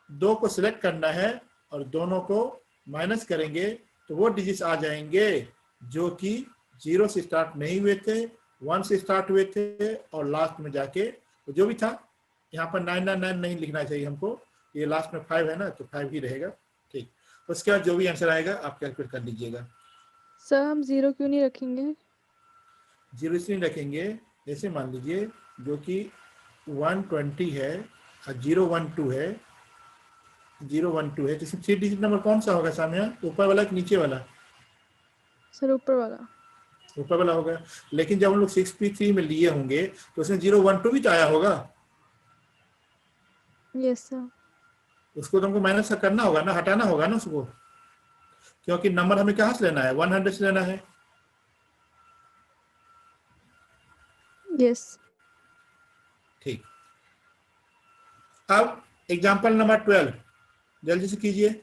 2 को सिलेक्ट करना है और दोनों को माइनस करेंगे तो वो डिजिट्स आ जाएंगे जो कि 0 से स्टार्ट नहीं हुए थे, 1 से स्टार्ट हुए थे और लास्ट में जाके जो भी था, यहाँ पर 999 नहीं लिखना चाहिए हमको, ये लास्ट में 5 है ना तो 5 ही रहेगा। ठीक, उसके बाद जो भी आंसर आएगा आप कैलकुलेट कर लीजिएगा। सर हम 0 क्यों नहीं रखेंगे? 0 इसलिए रखेंगे, जैसे मान लीजिए जो कि 120 है और 012 है, 012 है तो इसमें 3 डिजिट नंबर कौन सा होगा सामने? ऊपर वाला कि नीचे वाला? सर ऊपर वाला। ऊपर वाला होगा। लेकिन जब हम लोग 6p3 में लिए होंगे तो उसमें 012 भी तो आया होगा, यस सर। उसको तो हमको माइनस करना होगा ना, हटाना होगा ना उसको, क्योंकि नंबर हमें कहाँ से लेना है? 100 से लेना है। यस। ठीक, अब एग्जाम्पल नंबर 12 जल्दी से कीजिए।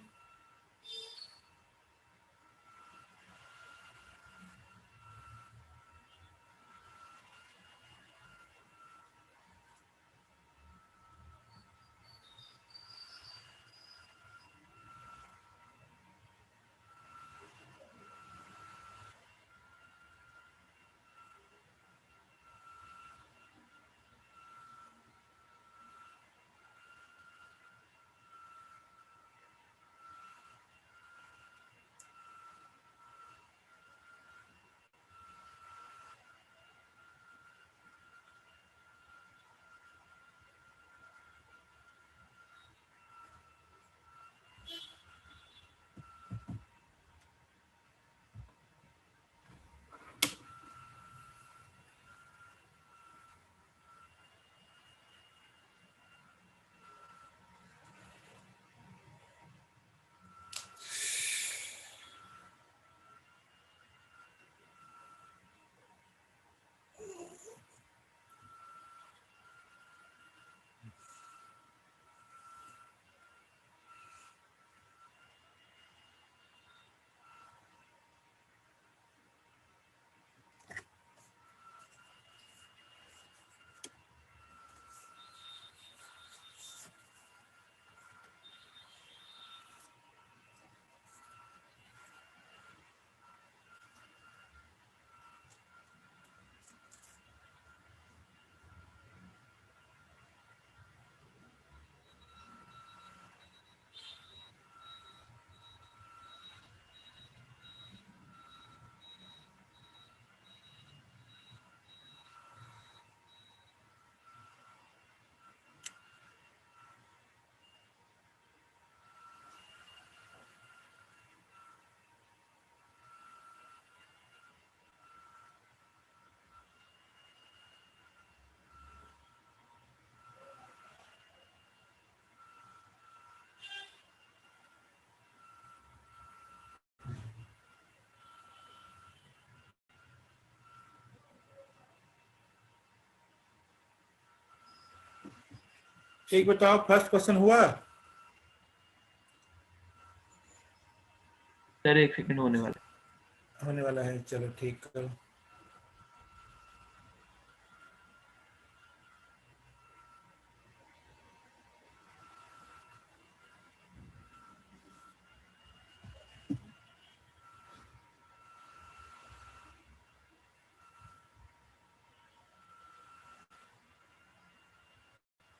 एक बताओ, फर्स्ट क्वेश्चन हुआ? सर 1 सेकंड होने वाला है, चलो ठीक करो।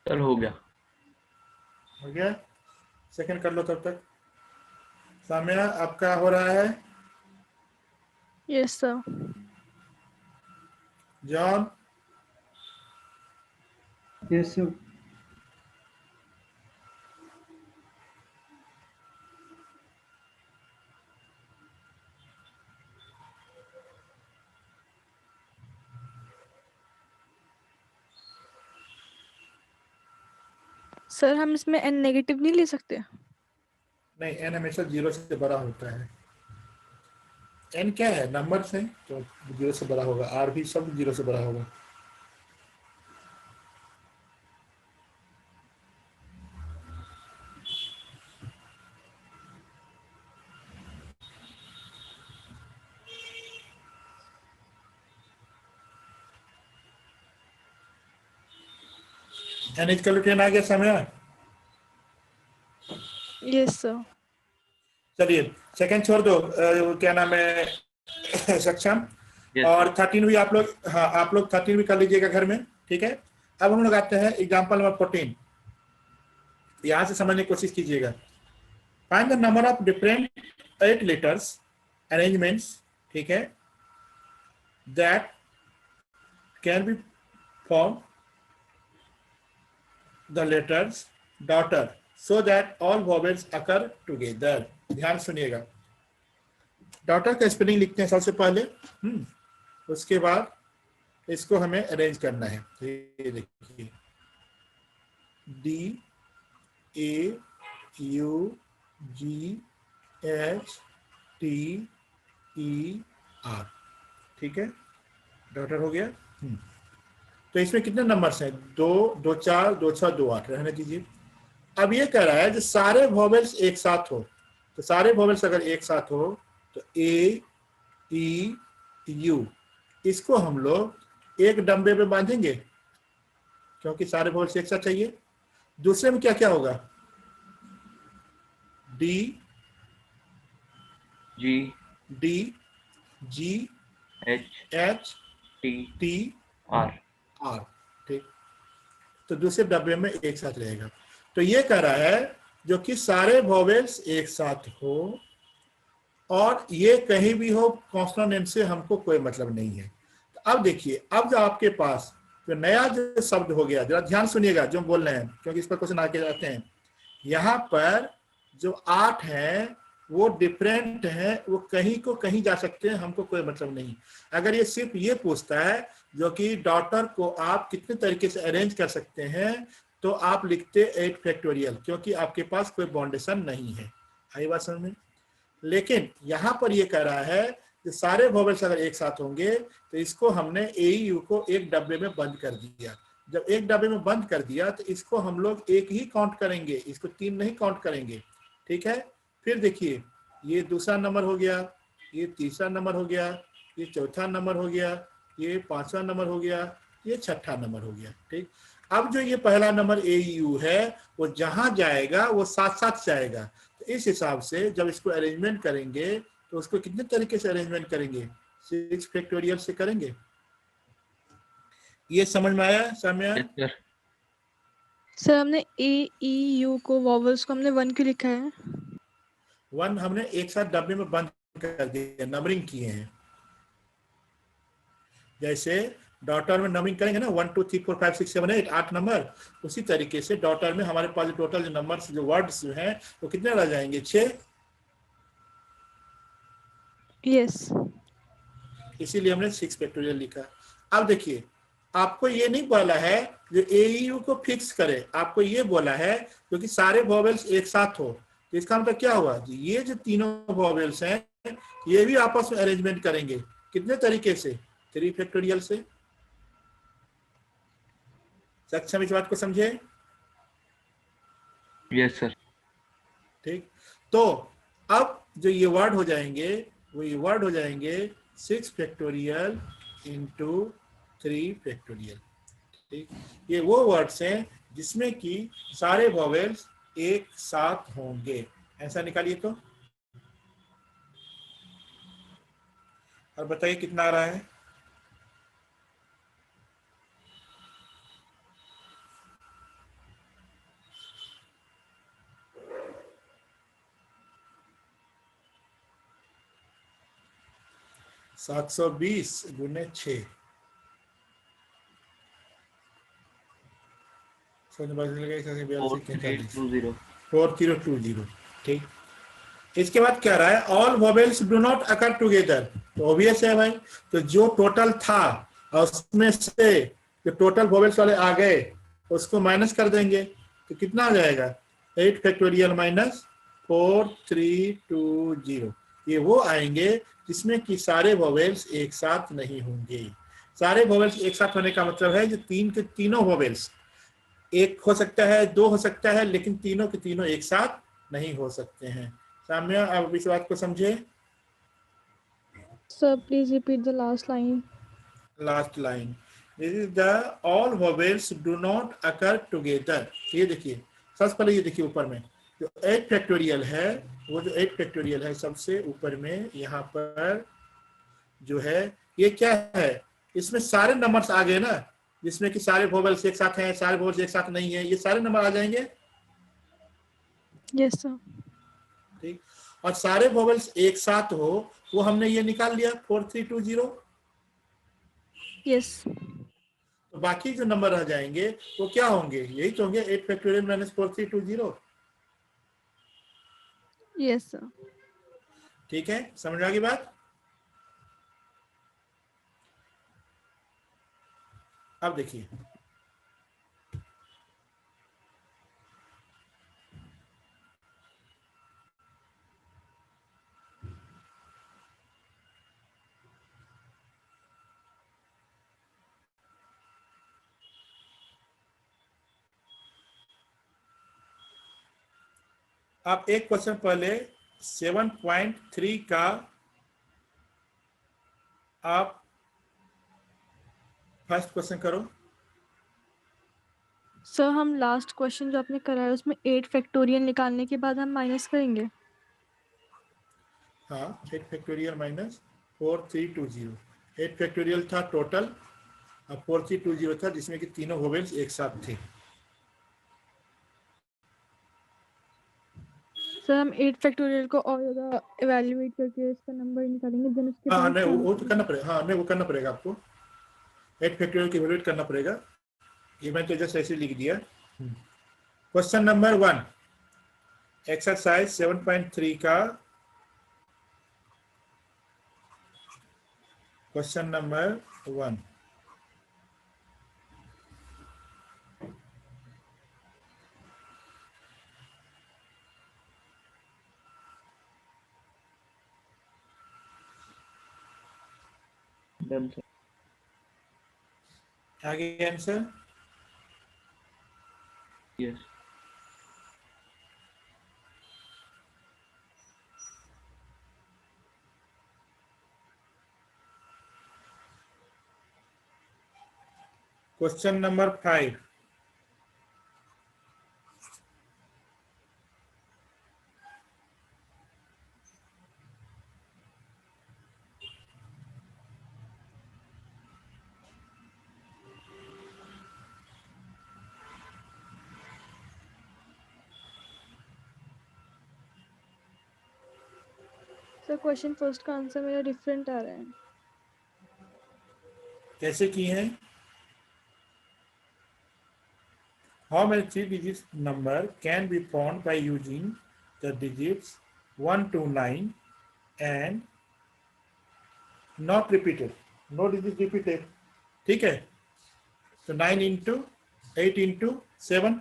सर हो गया। हो गया? सेकंड कर लो तब तक। साम्या आपका हो रहा है? Yes sir. John? Yes sir. Sir हम इसमें n नेगेटिव नहीं ले सकते? नहीं, एन हमेशा 0 से बड़ा होता है। एन क्या है? नंबर्स हैं, तो 0 से बड़ा होगा। आर भी सब 0 से बड़ा होगा। एन इज इक्वल टू 10 आ गया समय? Yes sir. चलिए सेकंड छोड़ दो। क्या नाम है सक्षम? Yes, और 13 भी आप लोग, हाँ आप लोग 13 भी कर लीजिएगा घर में, ठीक है। अब हम लोग आते हैं एग्जाम्पल नंबर 14। यहां से समझने की कोशिश कीजिएगा। Find the number of different 8 letters arrangements, ठीक है, that can be form the letters daughter so that all vowels occur together. ध्यान सुनिएगा। डॉटर का स्पेलिंग लिखते हैं सबसे पहले, उसके बाद इसको हमें अरेंज करना है। ये देखिए, D A U G H T E R, ठीक है, डॉटर हो गया। तो इसमें कितने नंबर्स हैं? 2, 2 4, 2 6, 2 8, रहने दीजिए। अब ये कह रहा है जो सारे वॉवेल्स एक साथ हो, तो सारे वॉवेल्स अगर एक साथ हो तो A E U, इसको हम लोग एक डब्बे में बांधेंगे क्योंकि सारे वॉवेल्स एक साथ चाहिए। दूसरे में क्या क्या होगा? D G D G H H T T R। R, ठीक। तो दूसरे डब्बे में एक साथ रहेगा। तो ये कह रहा है जो कि सारे वॉवेल्स एक साथ हो और ये कहीं भी हो, कॉन्सोनेंट से हमको कोई मतलब नहीं है। तो अब देखिए, अब जो आपके पास जो नया जो शब्द हो गया, जरा ध्यान सुनिएगा जो हम बोल रहे हैं, क्योंकि इस पर क्वेश्चन आके जाते हैं। यहाँ पर जो 8 हैं वो डिफरेंट हैं, वो कहीं को कहीं जा सकते हैं, हमको कोई मतलब नहीं। अगर ये सिर्फ ये पूछता है जो कि डॉटर को आप कितने तरीके से अरेंज कर सकते हैं, तो आप लिखते 8 फैक्टोरियल, क्योंकि आपके पास कोई बाउंडेशन नहीं है। आई बात समझ में? लेकिन यहाँ पर ये कह रहा है कि सारे वॉवेल्स अगर एक साथ होंगे तो इसको हमने AU को एक डब्बे में बंद कर दिया। जब एक डब्बे में बंद कर दिया तो इसको हम लोग एक ही काउंट करेंगे, इसको 3 नहीं काउंट करेंगे, ठीक है। फिर देखिए, ये दूसरा नंबर हो गया, ये तीसरा नंबर हो गया, ये चौथा नंबर हो गया, ये पांचवा नंबर हो गया, ये छठा नंबर हो गया, ठीक। अब जो ये पहला नंबर AU है वो जहां जाएगा वो साथ साथ जाएगा। तो इस हिसाब से जब इसको अरेंजमेंट करेंगे तो उसको कितने तरीके से अरेंजमेंट करेंगे? 6 फैक्टोरियल से करेंगे। ये समझ में आया साम्या? Yes, sir। सर हमने AEU को वॉवल्स को हमने 1 क्यों लिखा है? 1 हमने एक साथ डब्बे में बंद कर दिया, नंबरिंग किए हैं। जैसे डॉटर में नंबरिंग करेंगे ना, 1 2 3 4 5 6 7 8, 8 नंबर, उसी तरीके से डॉटर में हमारे पास टोटल जो नंबर जो वर्ड्स हैं वो कितने रह जाएंगे? 6। यस। इसीलिए हमने 6 फैक्टोरियल लिखा। अब देखिए, आपको ये नहीं बोला है जो AU को फिक्स करे, आपको ये बोला है क्योंकि सारे वॉवेल्स एक साथ हो। तो इसका मतलब क्या हुआ? ये जो तीनों वॉवेल्स हैं ये भी आपस में अरेंजमेंट करेंगे। कितने तरीके से? 3 फैक्टोरियल से। सक्षम इस बात को समझे? Yes sir. ठीक, तो अब जो ये वर्ड हो जाएंगे वो ये वर्ड हो जाएंगे 6 फैक्टोरियल इंटू 3 फैक्टोरियल। ठीक, ये वो वर्ड्स हैं जिसमें कि सारे वॉवेल्स एक साथ होंगे। ऐसा निकालिए तो, और बताइए कितना आ रहा है। सात सौ बीस गुने 6, फोर थ्री टू जीरो। 4020। ठीक, इसके बाद क्या रहा है, all vowels do not occur together. तो ऑब्वियस है भाई, तो जो टोटल था और उसमें से जो टोटल वोवेल्स वाले आ गए उसको माइनस कर देंगे, तो कितना आ जाएगा 8 फैक्टोरियल माइनस 4320। ये वो आएंगे जिसमें कि सारे वोवेल्स एक साथ नहीं होंगे। सारे वोवेल्स एक साथ होने का मतलब है जो तीन के तीनों वोवेल्स, एक हो सकता है, दो हो सकता है, लेकिन तीनों के तीनों एक साथ नहीं हो सकते हैं। साम्या, आप इस बात को समझे। Sir, please repeat the last line. Last line, this is the all vowels do not occur together. ये देखिए, सबसे पहले ये देखिए ऊपर में जो 8 फैक्टोरियल है, वो जो 8 फैक्टोरियल है सबसे ऊपर में यहाँ पर जो है, ये क्या है, इसमें सारे नंबर्स आ गए ना, जिसमें कि सारे वोवेल्स एक साथ हैं, सारे वोवेल्स एक साथ नहीं है, ये सारे नंबर आ जाएंगे। Yes, sir. ठीक, और सारे वोवेल्स एक साथ हो, वो हमने ये निकाल लिया 4320। Yes. तो बाकी जो नंबर रह जाएंगे वो क्या होंगे, यही तो होंगे 8 फैक्टोरियल माइनस 4320। Yes, sir. ठीक है, समझ आ गई बात। अब देखिए, आप एक क्वेश्चन पहले 7.3 का आप फर्स्ट क्वेश्चन करो। सर हम लास्ट क्वेश्चन जो आपने कराया उसमें 8 फैक्टोरियल निकालने के बाद हम माइनस करेंगे। हाँ, 8 फैक्टोरियल माइनस 4320, 8 फैक्टोरियल था टोटल और 4320 था जिसमें कि तीनों वोवेल्स एक साथ थे। सर हम 8 फैक्टोरियल को और ज़्यादा इवैल्यूएट करके इसका नंबर निकालेंगे, देन उसके हाँ बाद नहीं, इसका वो तो आंसर। करना पड़ेगा, हाँ नहीं वो करना पड़ेगा आपको, 8 फैक्टोरियल की इवैल्यूएट करना पड़ेगा। ये मैं तो जस्ट ऐसे लिख दिया। क्वेश्चन नंबर 1, एक्सरसाइज 7.3 का क्वेश्चन नंबर 1। Done sir. आगे answer. Yes. Question number 5, sir question first का आंसर मेरा डिफरेंट आ रहा है। कैसे किए हैं। How many 3 digits number can be found by using the digits 1 to 9 and not repeated, no digit repeated। ठीक है, तो 9 इंटू 8 इंटू 7,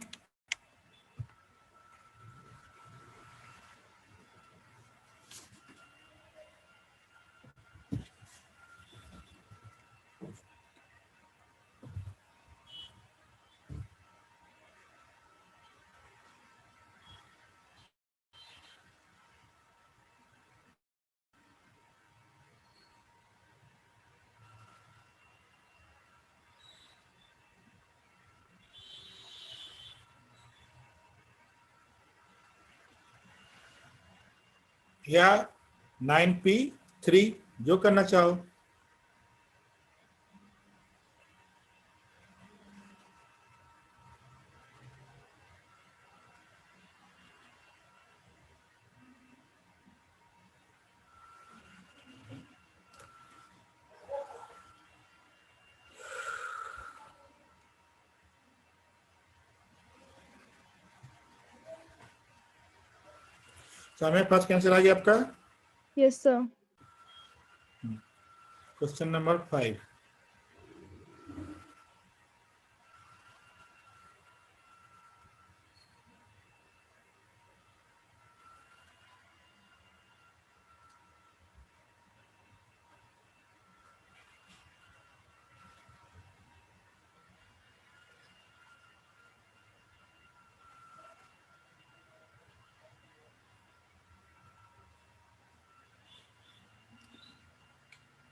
या 9p3, जो करना चाहो। समय फर्स्ट कैंसिल आ गया आपका। Yes, sir. Question number 5।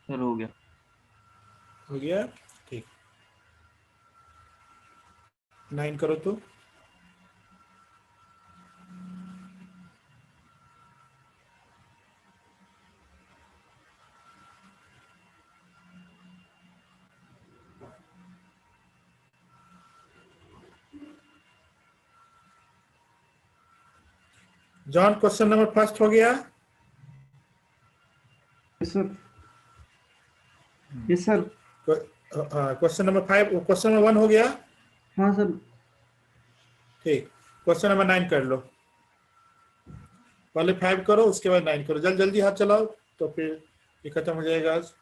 Sir हो गया। हो गया, ठीक। 9 करो तो। जॉन, क्वेश्चन नंबर फर्स्ट हो गया। Yes sir. Yes sir. Question number 5, question number 1 हो गया। हाँ सर। ठीक, क्वेश्चन नंबर 9 कर लो। पहले 5 करो, उसके बाद 9 करो। जल्दी जल्दी हाथ चलाओ, तो फिर ये खत्म हो जाएगा आज।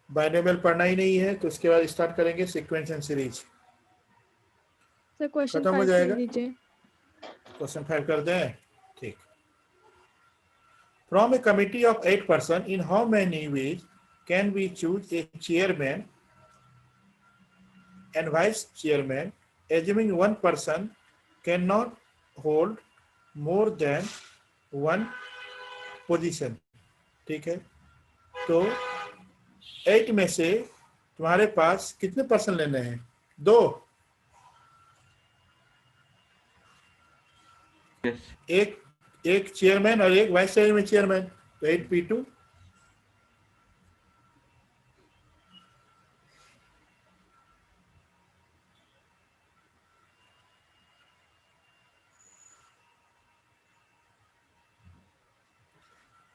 बाइनोमियल पढ़ना ही नहीं है, तो उसके बाद स्टार्ट करेंगे sequence and series. Sir, question खत्म हो 5 कर जाएगा। दीजिए। क्वेश्चन 5 कर दें, ठीक। From a committee of 8 person, in how many ways can we choose a chairman and vice chairman, assuming one person cannot hold more than one position? ठीक है, तो 8 में से तुम्हारे पास कितने पर्सन लेने हैं? 2। यस। एक चेयरमैन और एक वाइस चेयरमैन, तो 8p2।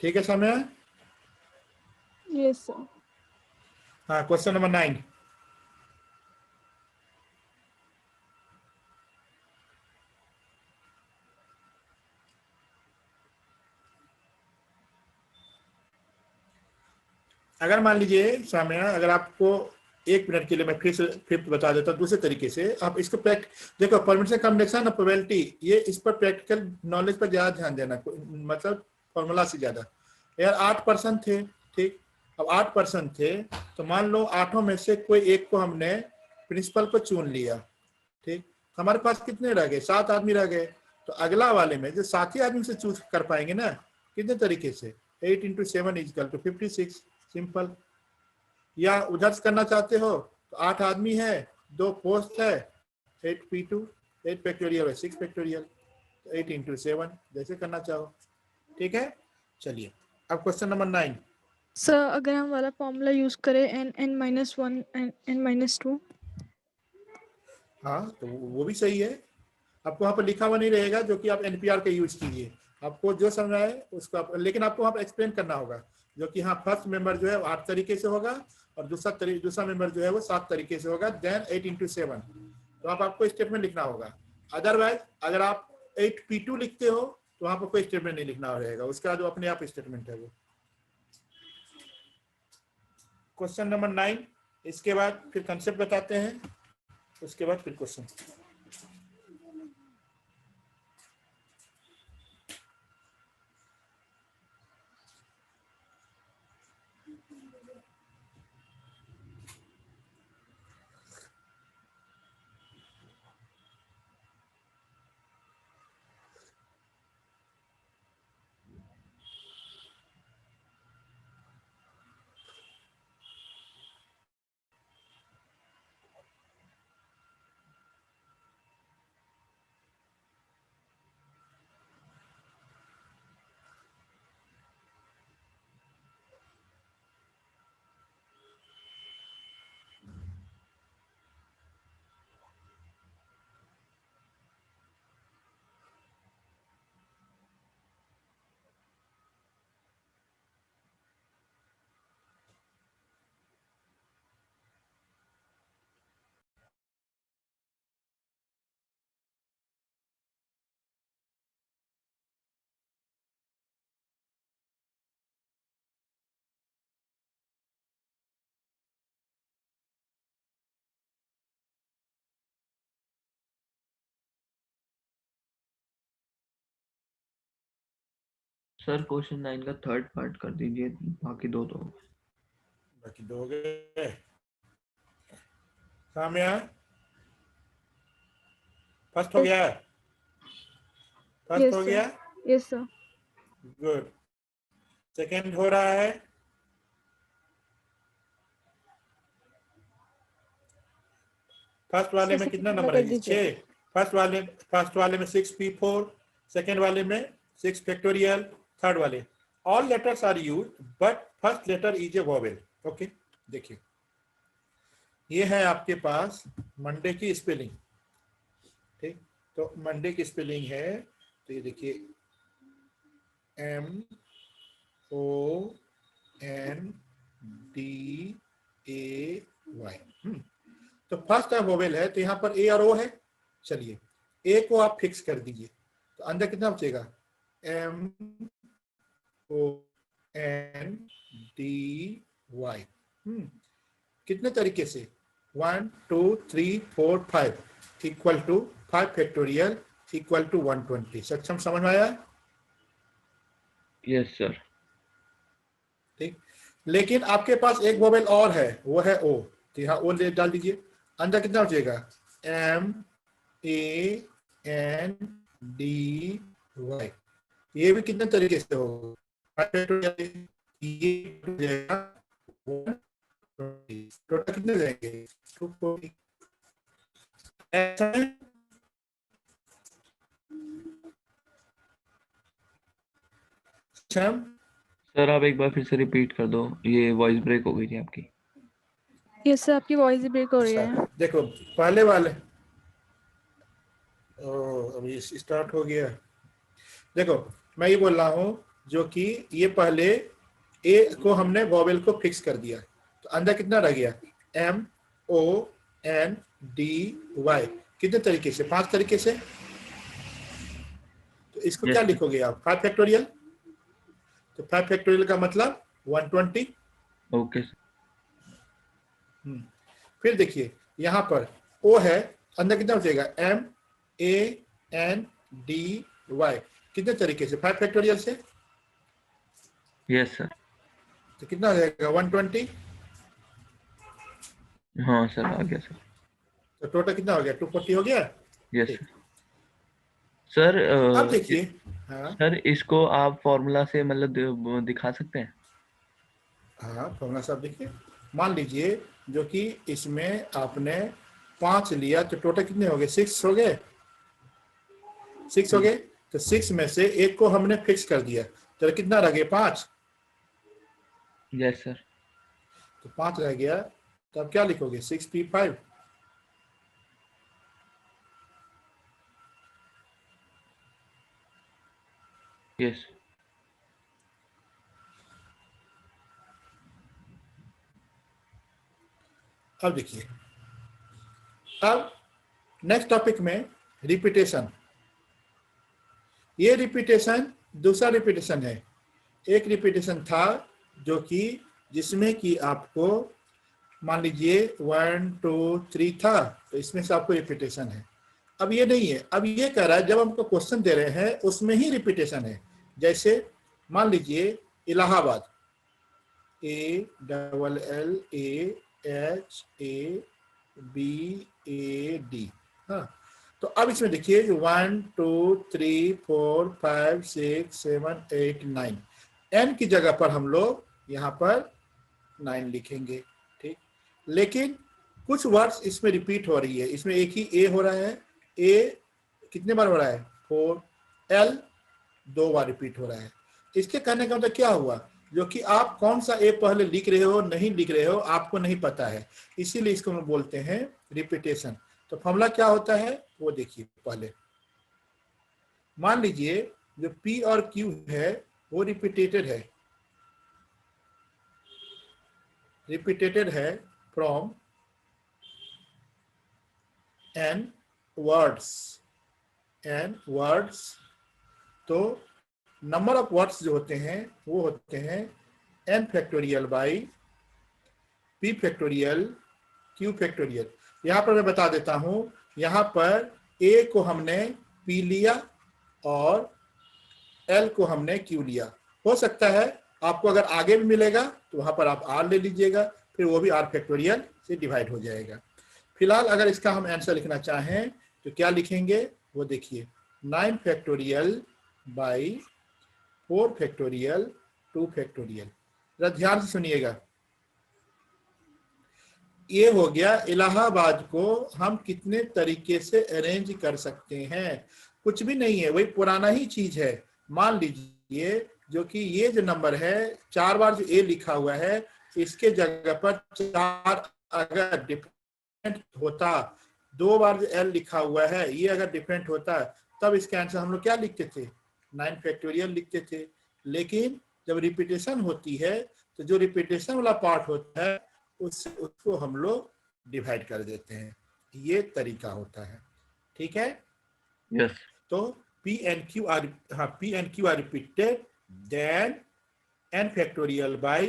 ठीक है समय। Yes, sir. हाँ, क्वेश्चन नंबर 9। अगर मान लीजिए सामने, अगर आपको 1 मिनट के लिए मैं फिर बता देता हूँ दूसरे तरीके से, आप इसको देखो, परमिशन कॉम्बिनेशन और प्रोबेबिलिटी, ये इस पर प्रैक्टिकल नॉलेज पर ज्यादा ध्यान देना, मतलब फॉर्मूला से ज्यादा। यार 8% थे, ठीक। अब 8% थे, तो मान लो 8 में से कोई एक को हमने प्रिंसिपल को चुन लिया, ठीक। हमारे पास कितने रह गए? 7 आदमी रह गए। तो अगला वाले में जो 7 ही आदमी से चूज कर पाएंगे ना, कितने तरीके से? 8 × 7 = 56, सिंपल। या उधर से करना चाहते हो तो 8 आदमी है, 2 पोस्ट है, 8p2, 8 फैक्टोरियल है 6 फैक्टोरियल, 8 × 7, जैसे करना चाहो। ठीक है, चलिए अब क्वेश्चन नंबर 9। Sir, अगर हम वाला फॉर्मूला यूज करें n-1 n-2। हाँ, तो वो भी सही है। आपको वहाँ पर लिखा हुआ नहीं रहेगा, जो कि आप एनपीआर का यूज कीजिए। आपको जो समझ आए उसको लेकिन आपको वहाँ पर एक्सप्लेन करना होगा, जो कि हाँ, फर्स्ट मेंबर जो है 8 तरीके से होगा, और दूसरा मेंबर जो है वो 7 तरीके से होगा, देन 8 × 7। तो आपको स्टेटमेंट लिखना होगा। अदरवाइज अगर आप 8p2 लिखते हो तो वहाँ पर कोई स्टेटमेंट नहीं लिखना रहेगा, उसका जो अपने आप स्टेटमेंट है वो। क्वेश्चन नंबर 9, इसके बाद फिर कंसेप्ट बताते हैं, उसके बाद फिर क्वेश्चन। सर क्वेश्चन 9 का थर्ड पार्ट कर दीजिए, बाकी दो तो बाकी दो हो गए। साम्या फर्स्ट हो गया, फर्स्ट Yes, हो sir. गया, Yes, sir. गुड। सेकंड हो रहा है, फर्स्ट वाले Sir, में second कितना वाला नंबर कर है? दीजिए। 6। फर्स्ट वाले में 6p4, सेकंड वाले में 6 फैक्टोरियल, थर्ड वाले all letters are use but first letter is a vowel. Okay, देखिए ये है आपके पास मंडे की स्पेलिंग। ठीक, तो मंडे की स्पेलिंग है, तो ये देखिए MONDAY। तो फर्स्ट वोवेल है, तो यहाँ पर ए और ओ है। चलिए ए को आप फिक्स कर दीजिए, तो अंदर कितना बचेगा? MONDY। कितने तरीके से? 1 2 3 4 5 equal to 5 factorial equal to 120। Saksham समझ में आया? Yes sir. ठीक, लेकिन आपके पास एक वोवेल और है, वो है ओ, तो यहाँ ओ ले डाल दीजिए। अंदर कितना बचेगा? MANDY। ये भी कितने तरीके से होगा? टोटल कितने जाएंगे? 240। ऐसा है? सक्षम? सर आप एक बार फिर से रिपीट कर दो, ये वॉइस ब्रेक हो गई थी आपकी। Yes, sir. आपकी वॉइस ब्रेक हो रही है। अच्छा, देखो पहले वाले, अभी स्टार्ट हो गया। देखो मैं ये बोल रहा हूँ, जो कि ये पहले ए को हमने वॉवेल को फिक्स कर दिया, तो अंदर कितना रह गया? MONDY। कितने तरीके से? 5 तरीके से। तो इसको Yes, क्या sir. लिखोगे आप? 5 फैक्टोरियल। तो 5 फैक्टोरियल का मतलब 120। Okay sir. फिर देखिए यहाँ पर ओ है, अंदर कितना बचेगा? MANDY। कितने तरीके से? 5 फैक्टोरियल से। Yes sir. तो कितना हो जाएगा? 120। हाँ सर आ गया सर। तो टोटल कितना हो गया? 240 हो गया। यस ठीक, सर। अब देखिए, हाँ सर इसको आप फॉर्मूला से मतलब दिखा सकते हैं? हाँ फॉर्मूला साहब देखिए, मान लीजिए जो कि इसमें आपने 5 लिया, तो टोटल कितने हो गए? 6 हो गए। 6 हो गए, तो 6 में से एक को हमने फिक्स कर दिया, तो कितना रह गया? 5। Yes sir. तो 5 रह गया, तो अब क्या लिखोगे? 6p5। यस। अब देखिए, अब नेक्स्ट टॉपिक में रिपीटेशन। ये रिपीटेशन दूसरा रिपीटेशन है। एक रिपीटेशन था जो कि जिसमें कि आपको मान लीजिए 1 2 3 था, तो इसमें से आपको रिपीटेशन है। अब ये नहीं है, अब ये कह रहा है जब हमको क्वेश्चन दे रहे हैं उसमें ही रिपीटेशन है। जैसे मान लीजिए इलाहाबाद, ALLAHABAD। हाँ, तो अब इसमें देखिए 1 2 3 4 5 6 7 8 9, n की जगह पर हम लोग यहाँ पर 9 लिखेंगे। ठीक, लेकिन कुछ वर्ड्स इसमें रिपीट हो रही है। इसमें एक ही ए हो रहा है। ए कितने बार हो रहा है? 4। एल 2 बार रिपीट हो रहा है। इसके कहने का मतलब क्या हुआ? जो कि आप कौन सा ए पहले लिख रहे हो, नहीं लिख रहे हो, आपको नहीं पता है, इसीलिए इसको हम बोलते हैं रिपीटेशन। तो फॉर्मूला क्या होता है वो देखिए। पहले मान लीजिए जो पी और क्यू है वो रिपीटेटेड है फ्रॉम एन वर्ड्स। तो नंबर ऑफ वर्ड्स जो होते हैं वो होते हैं n factorial by p factorial q factorial. यहाँ पर मैं बता देता हूँ, यहाँ पर a को हमने p लिया और एल को हमने क्यू लिया। हो सकता है आपको अगर आगे भी मिलेगा तो वहां पर आप आर ले लीजिएगा, फिर वो भी आर फैक्टोरियल से डिवाइड हो जाएगा। फिलहाल अगर इसका हम आंसर लिखना चाहें तो क्या लिखेंगे वो देखिए, 9 फैक्टोरियल बाई 4 फैक्टोरियल 2 फैक्टोरियल। जरा ध्यान से सुनिएगा, ये हो गया इलाहाबाद को हम कितने तरीके से अरेंज कर सकते हैं। कुछ भी नहीं है, वही पुराना ही चीज है। मान लीजिए जो कि ये जो नंबर है 4 बार जो ए लिखा हुआ है, इसके जगह पर 4 अगर डिफरेंट होता, 2 बार जो एल लिखा हुआ है ये अगर डिफरेंट होता, तब इसका आंसर हम लोग क्या लिखते थे, 9 फैक्टोरियल लिखते थे। लेकिन जब रिपीटेशन होती है तो जो रिपीटेशन वाला पार्ट होता है उसको हम लोग डिवाइड कर देते हैं। ये तरीका होता है, ठीक है। यस। तो P and Q are repeated, then n factorial by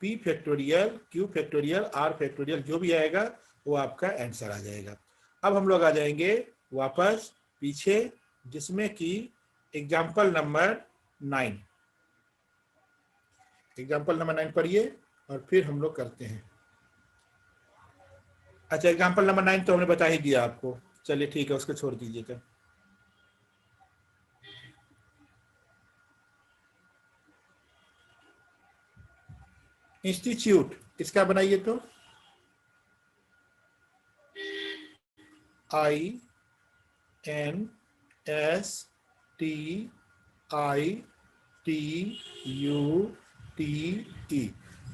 P factorial Q factorial R factorial, जो भी आएगा वो आपका आंसर आ जाएगा। अब हम लोग आ जाएंगे वापस पीछे, जिसमें कि एग्जाम्पल नंबर 9, एग्जाम्पल नंबर 9 पढ़िए और फिर हम लोग करते हैं। अच्छा, एग्जाम्पल नंबर 9 तो हमने बता ही दिया आपको, चलिए ठीक है, उसको छोड़ दीजिएगा। इंस्टीट्यूट इसका बनाइए तो INSTITUTE।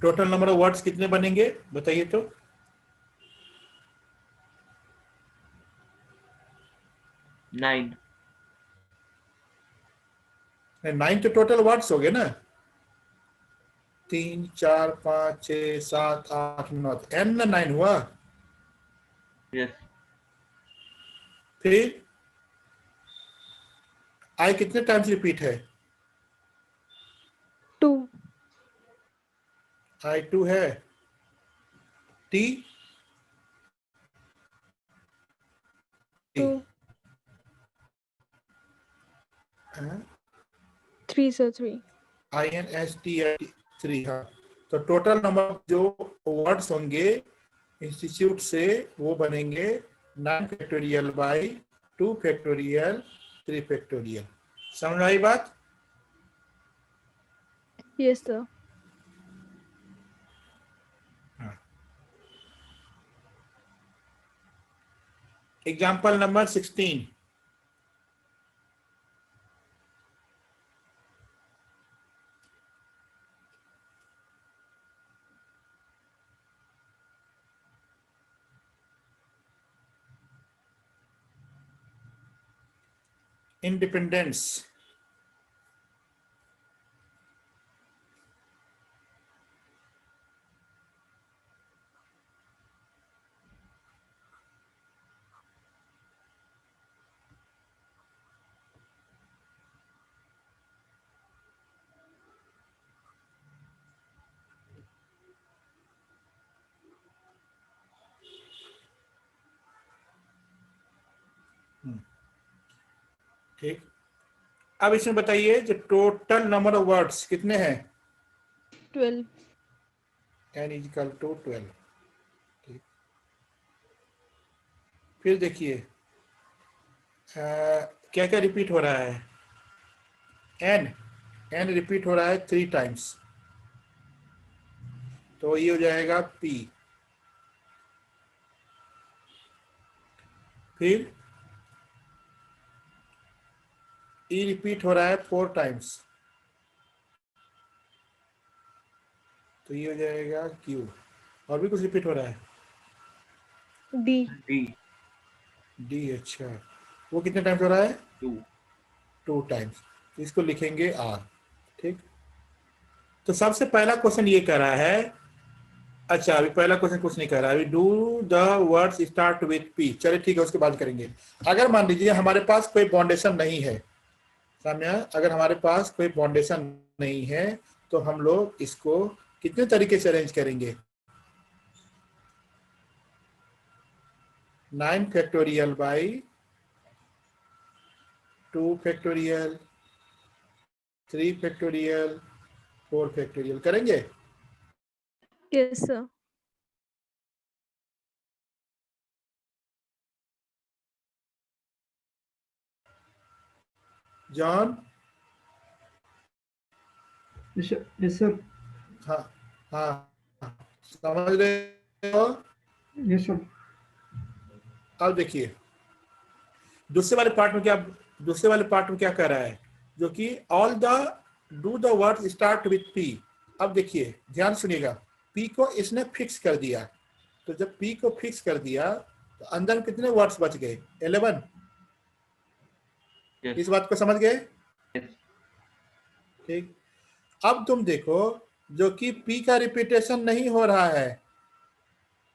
Total number of words कितने बनेंगे बताइए तो। 9। 9 तो टोटल वर्ड्स हो गए ना, 3 4 5 6 7 8 9, एन ना 9 हुआ। यस। फिर आई कितने टाइम्स रिपीट है, 2 I2 है, T 2 3 sir 3 INSTITUTE। हाँ, तो टोटल नंबर जो वर्ड्स होंगे इंस्टीट्यूट से वो बनेंगे 9 फैक्टोरियल बाई 2 फैक्टोरियल 3 फैक्टोरियल। समझ आई बात। yes sir example number 16, independence. ठीक, अब इसमें बताइए जो टोटल नंबर ऑफ वर्ड्स कितने हैं, 12 n इक्वल टू 12। ठीक, फिर देखिए क्या क्या रिपीट हो रहा है, n रिपीट हो रहा है 3 टाइम्स, तो ये हो जाएगा P। फिर E रिपीट हो रहा है 4 टाइम्स, तो ये हो जाएगा Q। और भी कुछ रिपीट हो रहा है, D D D। अच्छा, वो कितने टाइम्स हो रहा है, 2। 2 टाइम्स, तो इसको लिखेंगे R। ठीक, तो सबसे पहला क्वेश्चन ये कह रहा है, अच्छा अभी पहला क्वेश्चन कुछ नहीं कह रहा है, अभी do the words start with P। चलिए ठीक है, उसके बाद करेंगे। अगर मान लीजिए हमारे पास कोई बाउंडेशन नहीं है, सामने अगर हमारे पास कोई बाउंडेशन नहीं है तो हम लोग इसको कितने तरीके से अरेंज करेंगे, 9 factorial by 2 factorial 3 factorial 4 factorial करेंगे। Yes, sir. John? Yes sir. हाँ हाँ, समझ रहे हो? Yes sir. अब देखिए दूसरे वाले पार्ट में क्या कह रहा है, जो कि all the do the word start with P. अब देखिए ध्यान सुनिएगा, पी को इसने फिक्स कर दिया, तो जब पी को फिक्स कर दिया तो अंदर में कितने वर्ड्स बच गए? 11। Yes. इस बात को समझ गए? Yes. ठीक। अब तुम देखो, जो कि पी का रिपीटेशन नहीं हो रहा है,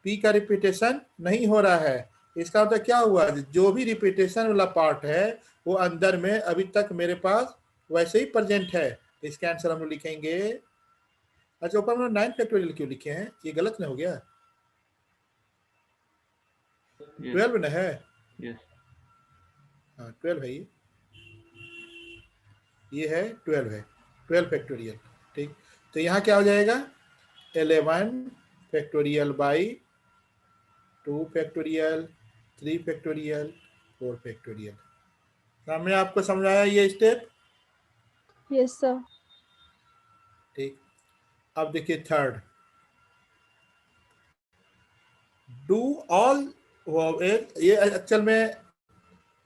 पी का रिपीटेशन नहीं हो रहा है, इसका मतलब क्या हुआ, जो भी रिपीटेशन वाला पार्ट है वो अंदर में अभी तक मेरे पास वैसे ही प्रेजेंट है। इसका आंसर हम लोग लिखेंगे। अच्छा, ऊपर में 9 फैक्टोरियल क्यों लिखे हैं? ये गलत नहीं हो गया? Yes. 12 न है? Yes. हाँ 12 है, ये है 12 है, 12 फैक्टोरियल। ठीक, तो यहाँ क्या हो जाएगा? 11 factorial by 2 factorial 3 factorial 4 factorial. सामने आपको समझ आया ये स्टेप? Yes, sir. ठीक, अब देखिए थर्ड, डू ऑल ये एक्चुअल में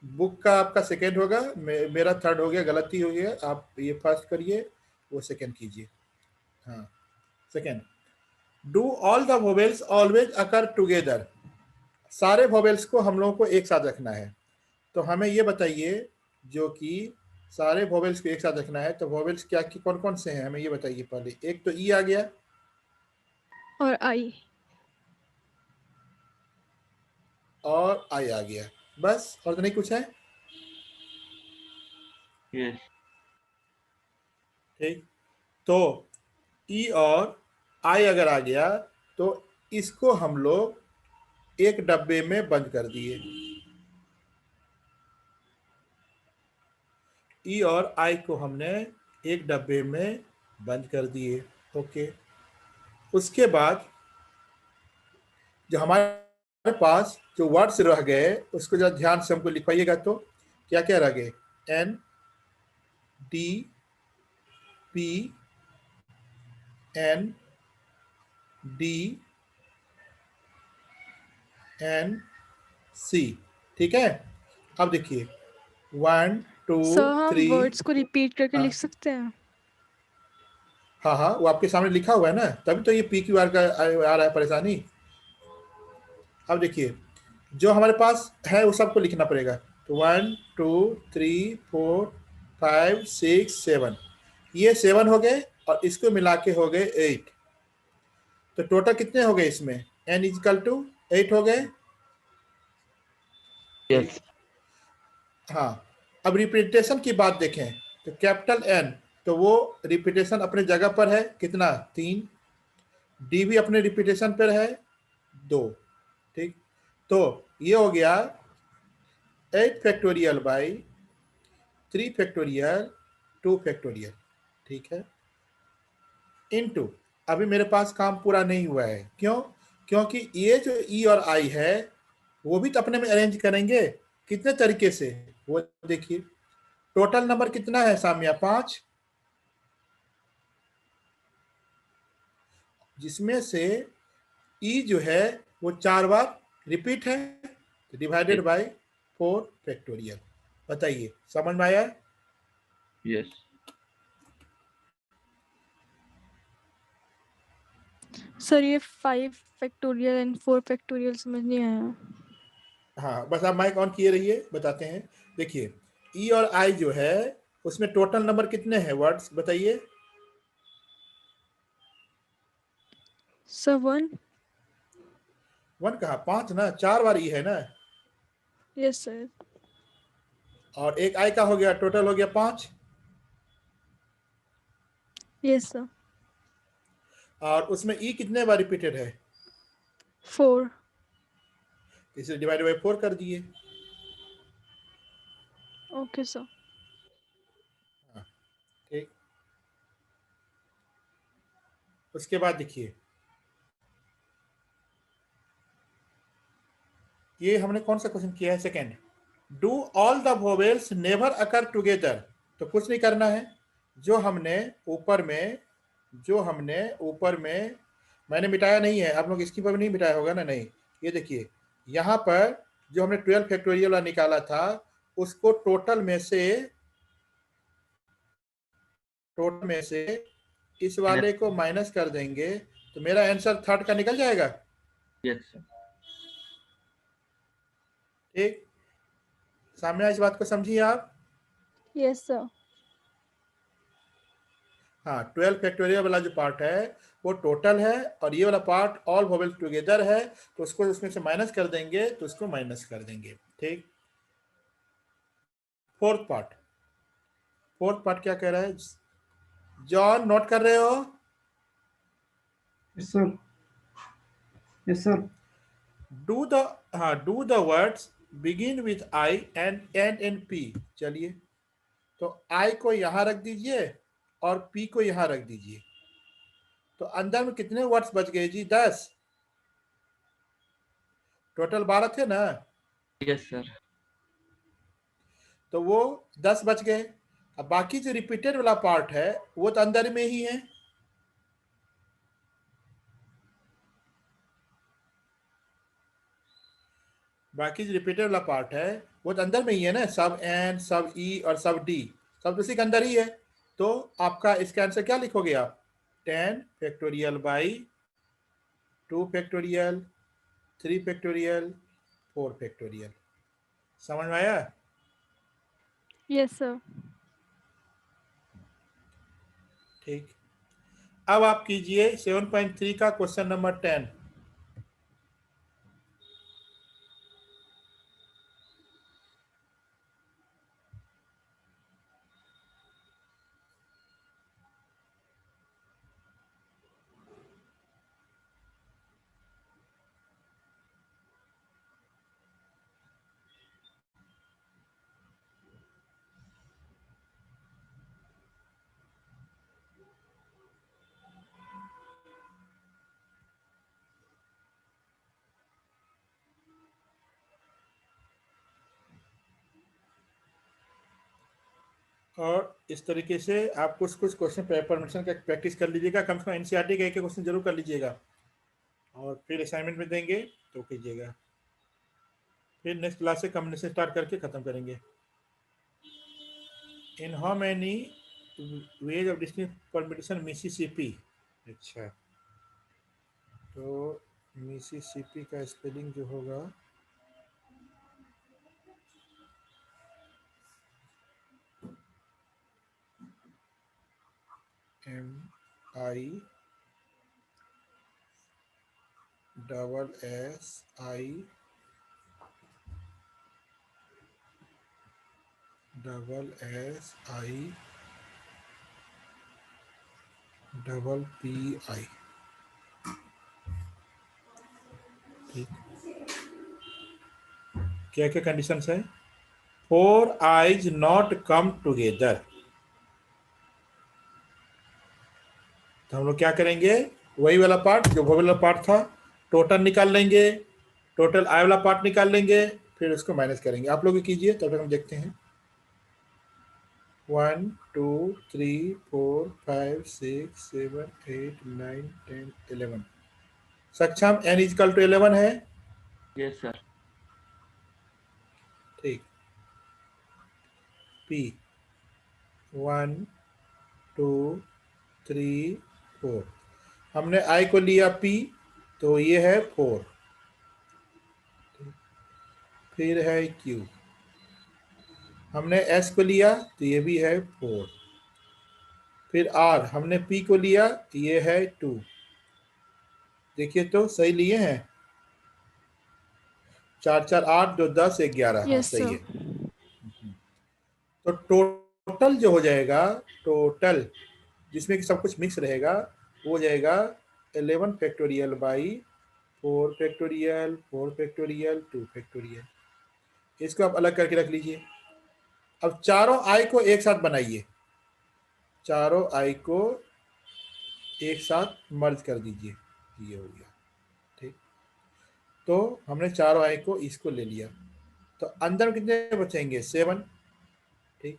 बुक का आपका सेकेंड होगा, मेरा थर्ड हो गया, गलती हो गया। आप ये फर्स्ट करिए, वो सेकेंड कीजिए। हाँ second, do all the vowels always occur together. सारे वोवेल्स को हम लोगों को एक साथ रखना है, तो हमें ये बताइए, जो कि सारे वोवेल्स को एक साथ रखना है, तो वोवेल्स क्या की कौन कौन से हैं हमें ये बताइए पहले। एक तो ई आ गया, और I. और आई आ गया, बस, और तो नहीं कुछ है? Yes. ठीक, तो ई और आई अगर आ गया तो इसको हम लोग एक डब्बे में बंद कर दिए। ई और आई को हमने एक डब्बे में बंद कर दिए। ओके, उसके बाद जो हमारे पास जो वर्ड्स रह गए उसको जरा ध्यान से हमको लिखवाइएगा। तो क्या क्या रह गए? N, D, P, N, D, N, C. ठीक है, अब देखिए 1 2 Sir, हम 3। वर्ड्स को रिपीट करके हाँ लिख सकते हैं? हाँ हाँ, वो आपके सामने लिखा हुआ है ना, तभी तो ये पी क्यू आर का आ रहा है परेशानी। अब देखिए जो हमारे पास है वो सबको लिखना पड़ेगा। तो 1 2 3 4 5 6 7, ये 7 हो गए, और इसको मिला के हो गए 8। तो टोटल कितने हो गए इसमें? n इजकल टू 8 हो गए। Yes. हाँ, अब रिपीटेशन की बात देखें तो कैपिटल एन, तो वो रिपीटेशन अपने जगह पर है, कितना? 3। डी भी अपने रिपीटेशन पर है, 2। ठीक, तो ये हो गया 8 फैक्टोरियल बाई 3 फैक्टोरियल 2 फैक्टोरियल। ठीक है, इनटू, अभी मेरे पास काम पूरा नहीं हुआ है, क्यों? क्योंकि ये जो ई और आई है वो भी तो अपने में अरेंज करेंगे। कितने तरीके से? वो देखिए, टोटल नंबर कितना है सामिया? 5, जिसमें से ई जो है वो 4 बार रिपीट है, डिवाइडेड बाय 4 फैक्टोरियल। बताइए समझ में आया? Yes. सर ये 5 फैक्टोरियल एंड 4 फैक्टोरियल समझ नहीं आया। हाँ, बस आप माइक ऑन किए रहिए, बताते हैं। देखिए ई और आई जो है उसमें टोटल नंबर कितने हैं वर्ड्स बताइए? सर 1। 1 कहाँ, 5 ना, 4 बार ई है ना, यस सर। और एक आई का हो गया, टोटल हो गया 5। Yes sir. और उसमें ई कितने बार रिपीटेड है? 4। इसे डिवाइड बाय 4 कर दिए। Okay sir. ठीक, उसके बाद देखिए, ये हमने कौन सा क्वेश्चन किया है? Second. Do all the vowels never occur together? तो कुछ नहीं करना है। जो हमने ऊपर में मैंने मिटाया नहीं है, आप लोग इसकी पर भी नहीं मिटाया होगा ना? नहीं। ये देखिए, यहाँ पर जो हमने 12 फैक्टोरियल वाला निकाला था, उसको टोटल में से इस वाले को माइनस कर देंगे, तो मेरा आंसर थर्ड का निकल जाएगा। Yes sir. ठीक, सामने इस बात को समझिए आप। Yes, sir. हाँ, 12 फैक्टोरियल वाला जो पार्ट है वो टोटल है, और ये वाला पार्ट ऑल वोवेल टुगेदर है, तो उसको उसमें से माइनस कर देंगे, तो उसको माइनस कर देंगे। ठीक। फोर्थ पार्ट क्या कह रहा है? जॉन, नोट कर रहे हो? Yes, sir. Yes, sir. Do the words begin with I and and in P. चलिए, तो आई को यहां रख दीजिए और पी को यहां रख दीजिए। तो अंदर में कितने वर्ड्स बच गए जी? 10। टोटल 12 थे ना? Yes sir. तो वो 10 बच गए। अब बाकी जो रिपीटेड वाला पार्ट है वो तो अंदर में ही है। बाकी जो रिपीटेड वाला पार्ट है वो तो अंदर में ही है ना, सब एन, सब ई और सब डी, सब उसी के अंदर ही है। तो आपका इसका आंसर क्या लिखोगे आप? 10 factorial by 2 factorial, 3 factorial, 4 factorial. समझ में आया? Yes, sir. ठीक। अब आप कीजिए 7.3 का क्वेश्चन नंबर 10। और इस तरीके से आप कुछ क्वेश्चन परमिशन का प्रैक्टिस कर लीजिएगा, कम से कम एनसीईआरटी का एक क्वेश्चन जरूर कर लीजिएगा, और फिर असाइनमेंट में देंगे तो कीजिएगा। फिर नेक्स्ट क्लास से कम्बिनेशन स्टार्ट करके खत्म करेंगे। In how many ways of distinct permutation Mississippi? अच्छा, तो मिसिसिपी का स्पेलिंग जो होगा MISSIPI. ठीक, क्या क्या कंडीशन है? 4 eyes not come together। तो हम लोग क्या करेंगे? वही वाला पार्ट जो वोवेल वाला पार्ट था, टोटल निकाल लेंगे, टोटल आई वाला पार्ट निकाल लेंगे, फिर उसको माइनस करेंगे। आप लोग भी कीजिए, तब तक हम देखते हैं। 1 2 3 4 5 6 7 8 9 10 11। सक्षम, n इजकल टू 11 है? Yes sir. ठीक। p 1 2 3 4। हमने i को लिया p, तो ये है 4। फिर है q, हमने s को लिया तो ये भी है 4। फिर r, हमने p को लिया तो ये है 2। देखिए तो सही लिए हैं? 4 4 8 2 10 11। हाँ, Yes, सही sir. है। तो टोटल जो हो जाएगा, टोटल जिसमें कि सब कुछ मिक्स रहेगा, वो हो जाएगा 11 factorial by 4 factorial, 4 factorial, 2 factorial. इसको आप अलग करके रख लीजिए। अब चारों आई को एक साथ बनाइए, चारों आई को एक साथ मर्ज कर दीजिए, ये हो गया। ठीक, तो हमने चारों आई को इसको ले लिया, तो अंदर कितने बचेंगे 7। ठीक,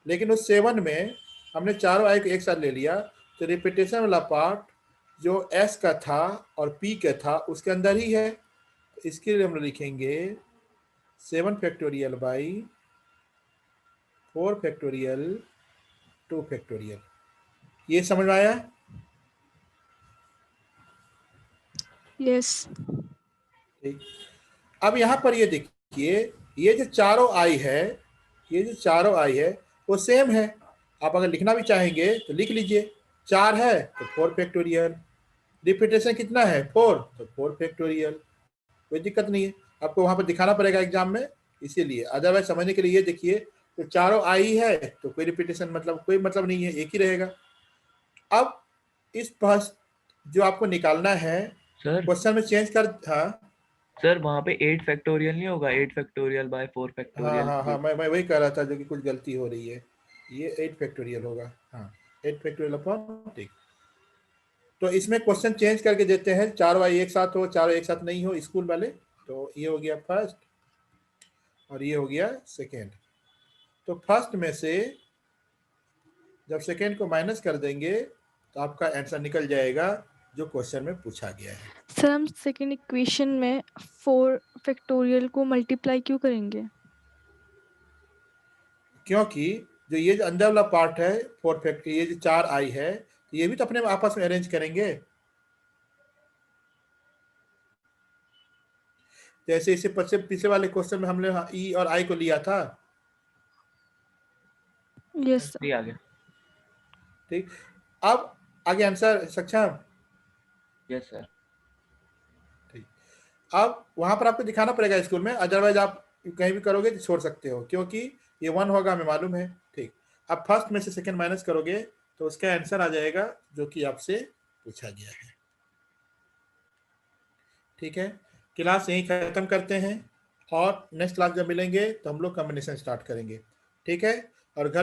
लेकिन उस 7 में हमने चारों आई को एक साथ ले लिया, तो रिपीटेशन वाला पार्ट जो एस का था और पी का था उसके अंदर ही है। तो इसके लिए हम लिखेंगे 7 फैक्टोरियल बाई 4 फैक्टोरियल 2 फैक्टोरियल। ये समझ में आया? यस। ठीक, अब यहाँ पर ये देखिए, ये जो चारों आई है, ये जो चारों आई है वो सेम है। आप अगर लिखना भी चाहेंगे तो लिख लीजिए, 4 है तो 4 फैक्टोरियल, रिपीटेशन कितना है 4, तो 4 फैक्टोरियल, कोई दिक्कत नहीं है। आपको वहां पर दिखाना पड़ेगा एग्जाम में, इसीलिए। अदरवाइज समझने के लिए ये देखिए, तो चारों आई है तो कोई रिपीटेशन मतलब कोई मतलब नहीं है, एक ही रहेगा। अब इस फर्स्ट जो आपको निकालना है सर क्वेश्चन में चेंज कर, हाँ सर वहाँ पे 8 फैक्टोरियल नहीं होगा, 8 फैक्टोरियल बाय 4 हाँ फैक्टोरियल। हाँ हाँ, मैं वही कह रहा था जो कि कुछ गलती हो रही है, ये 8 फैक्टोरियल होगा। हाँ, 8 फैक्टोरियल अपॉन, ठीक। तो इसमें क्वेश्चन चेंज करके देते हैं, चारों आई एक साथ हो, चारों एक साथ नहीं हो स्कूल वाले। तो ये हो गया फर्स्ट और ये हो गया सेकेंड। तो फर्स्ट में से जब सेकेंड को माइनस कर देंगे तो आपका आंसर निकल जाएगा जो क्वेश्चन में पूछा गया है। सर हम सेकंड इक्वेशन में 4 फैक्टोरियल को मल्टीप्लाई क्यों करेंगे? क्योंकि जो ये जो अंदर वाला पार्ट है 4 फैक्टोरियल, ये जो 4 आई है, तो ये भी तो अपने आपस में अरेंज करेंगे। जैसे इसे पिछले वाले क्वेश्चन में हमने ई और आई को लिया था। Yes sir. ये आ गया। ठीक, अब आगे आंसर सक्षम। Yes sir. ठीक, अब वहां पर आपको दिखाना पड़ेगा स्कूल में, अदरवाइज आप कहीं भी करोगे तो छोड़ सकते हो, क्योंकि ये 1 होगा हमें मालूम है। ठीक, अब फर्स्ट में से सेकंड माइनस करोगे तो उसका आंसर आ जाएगा जो कि आपसे पूछा गया है। ठीक है, क्लास यहीं खत्म करते हैं और नेक्स्ट क्लास जब मिलेंगे तो हम लोग कॉम्बिनेशन स्टार्ट करेंगे। ठीक है, और घर में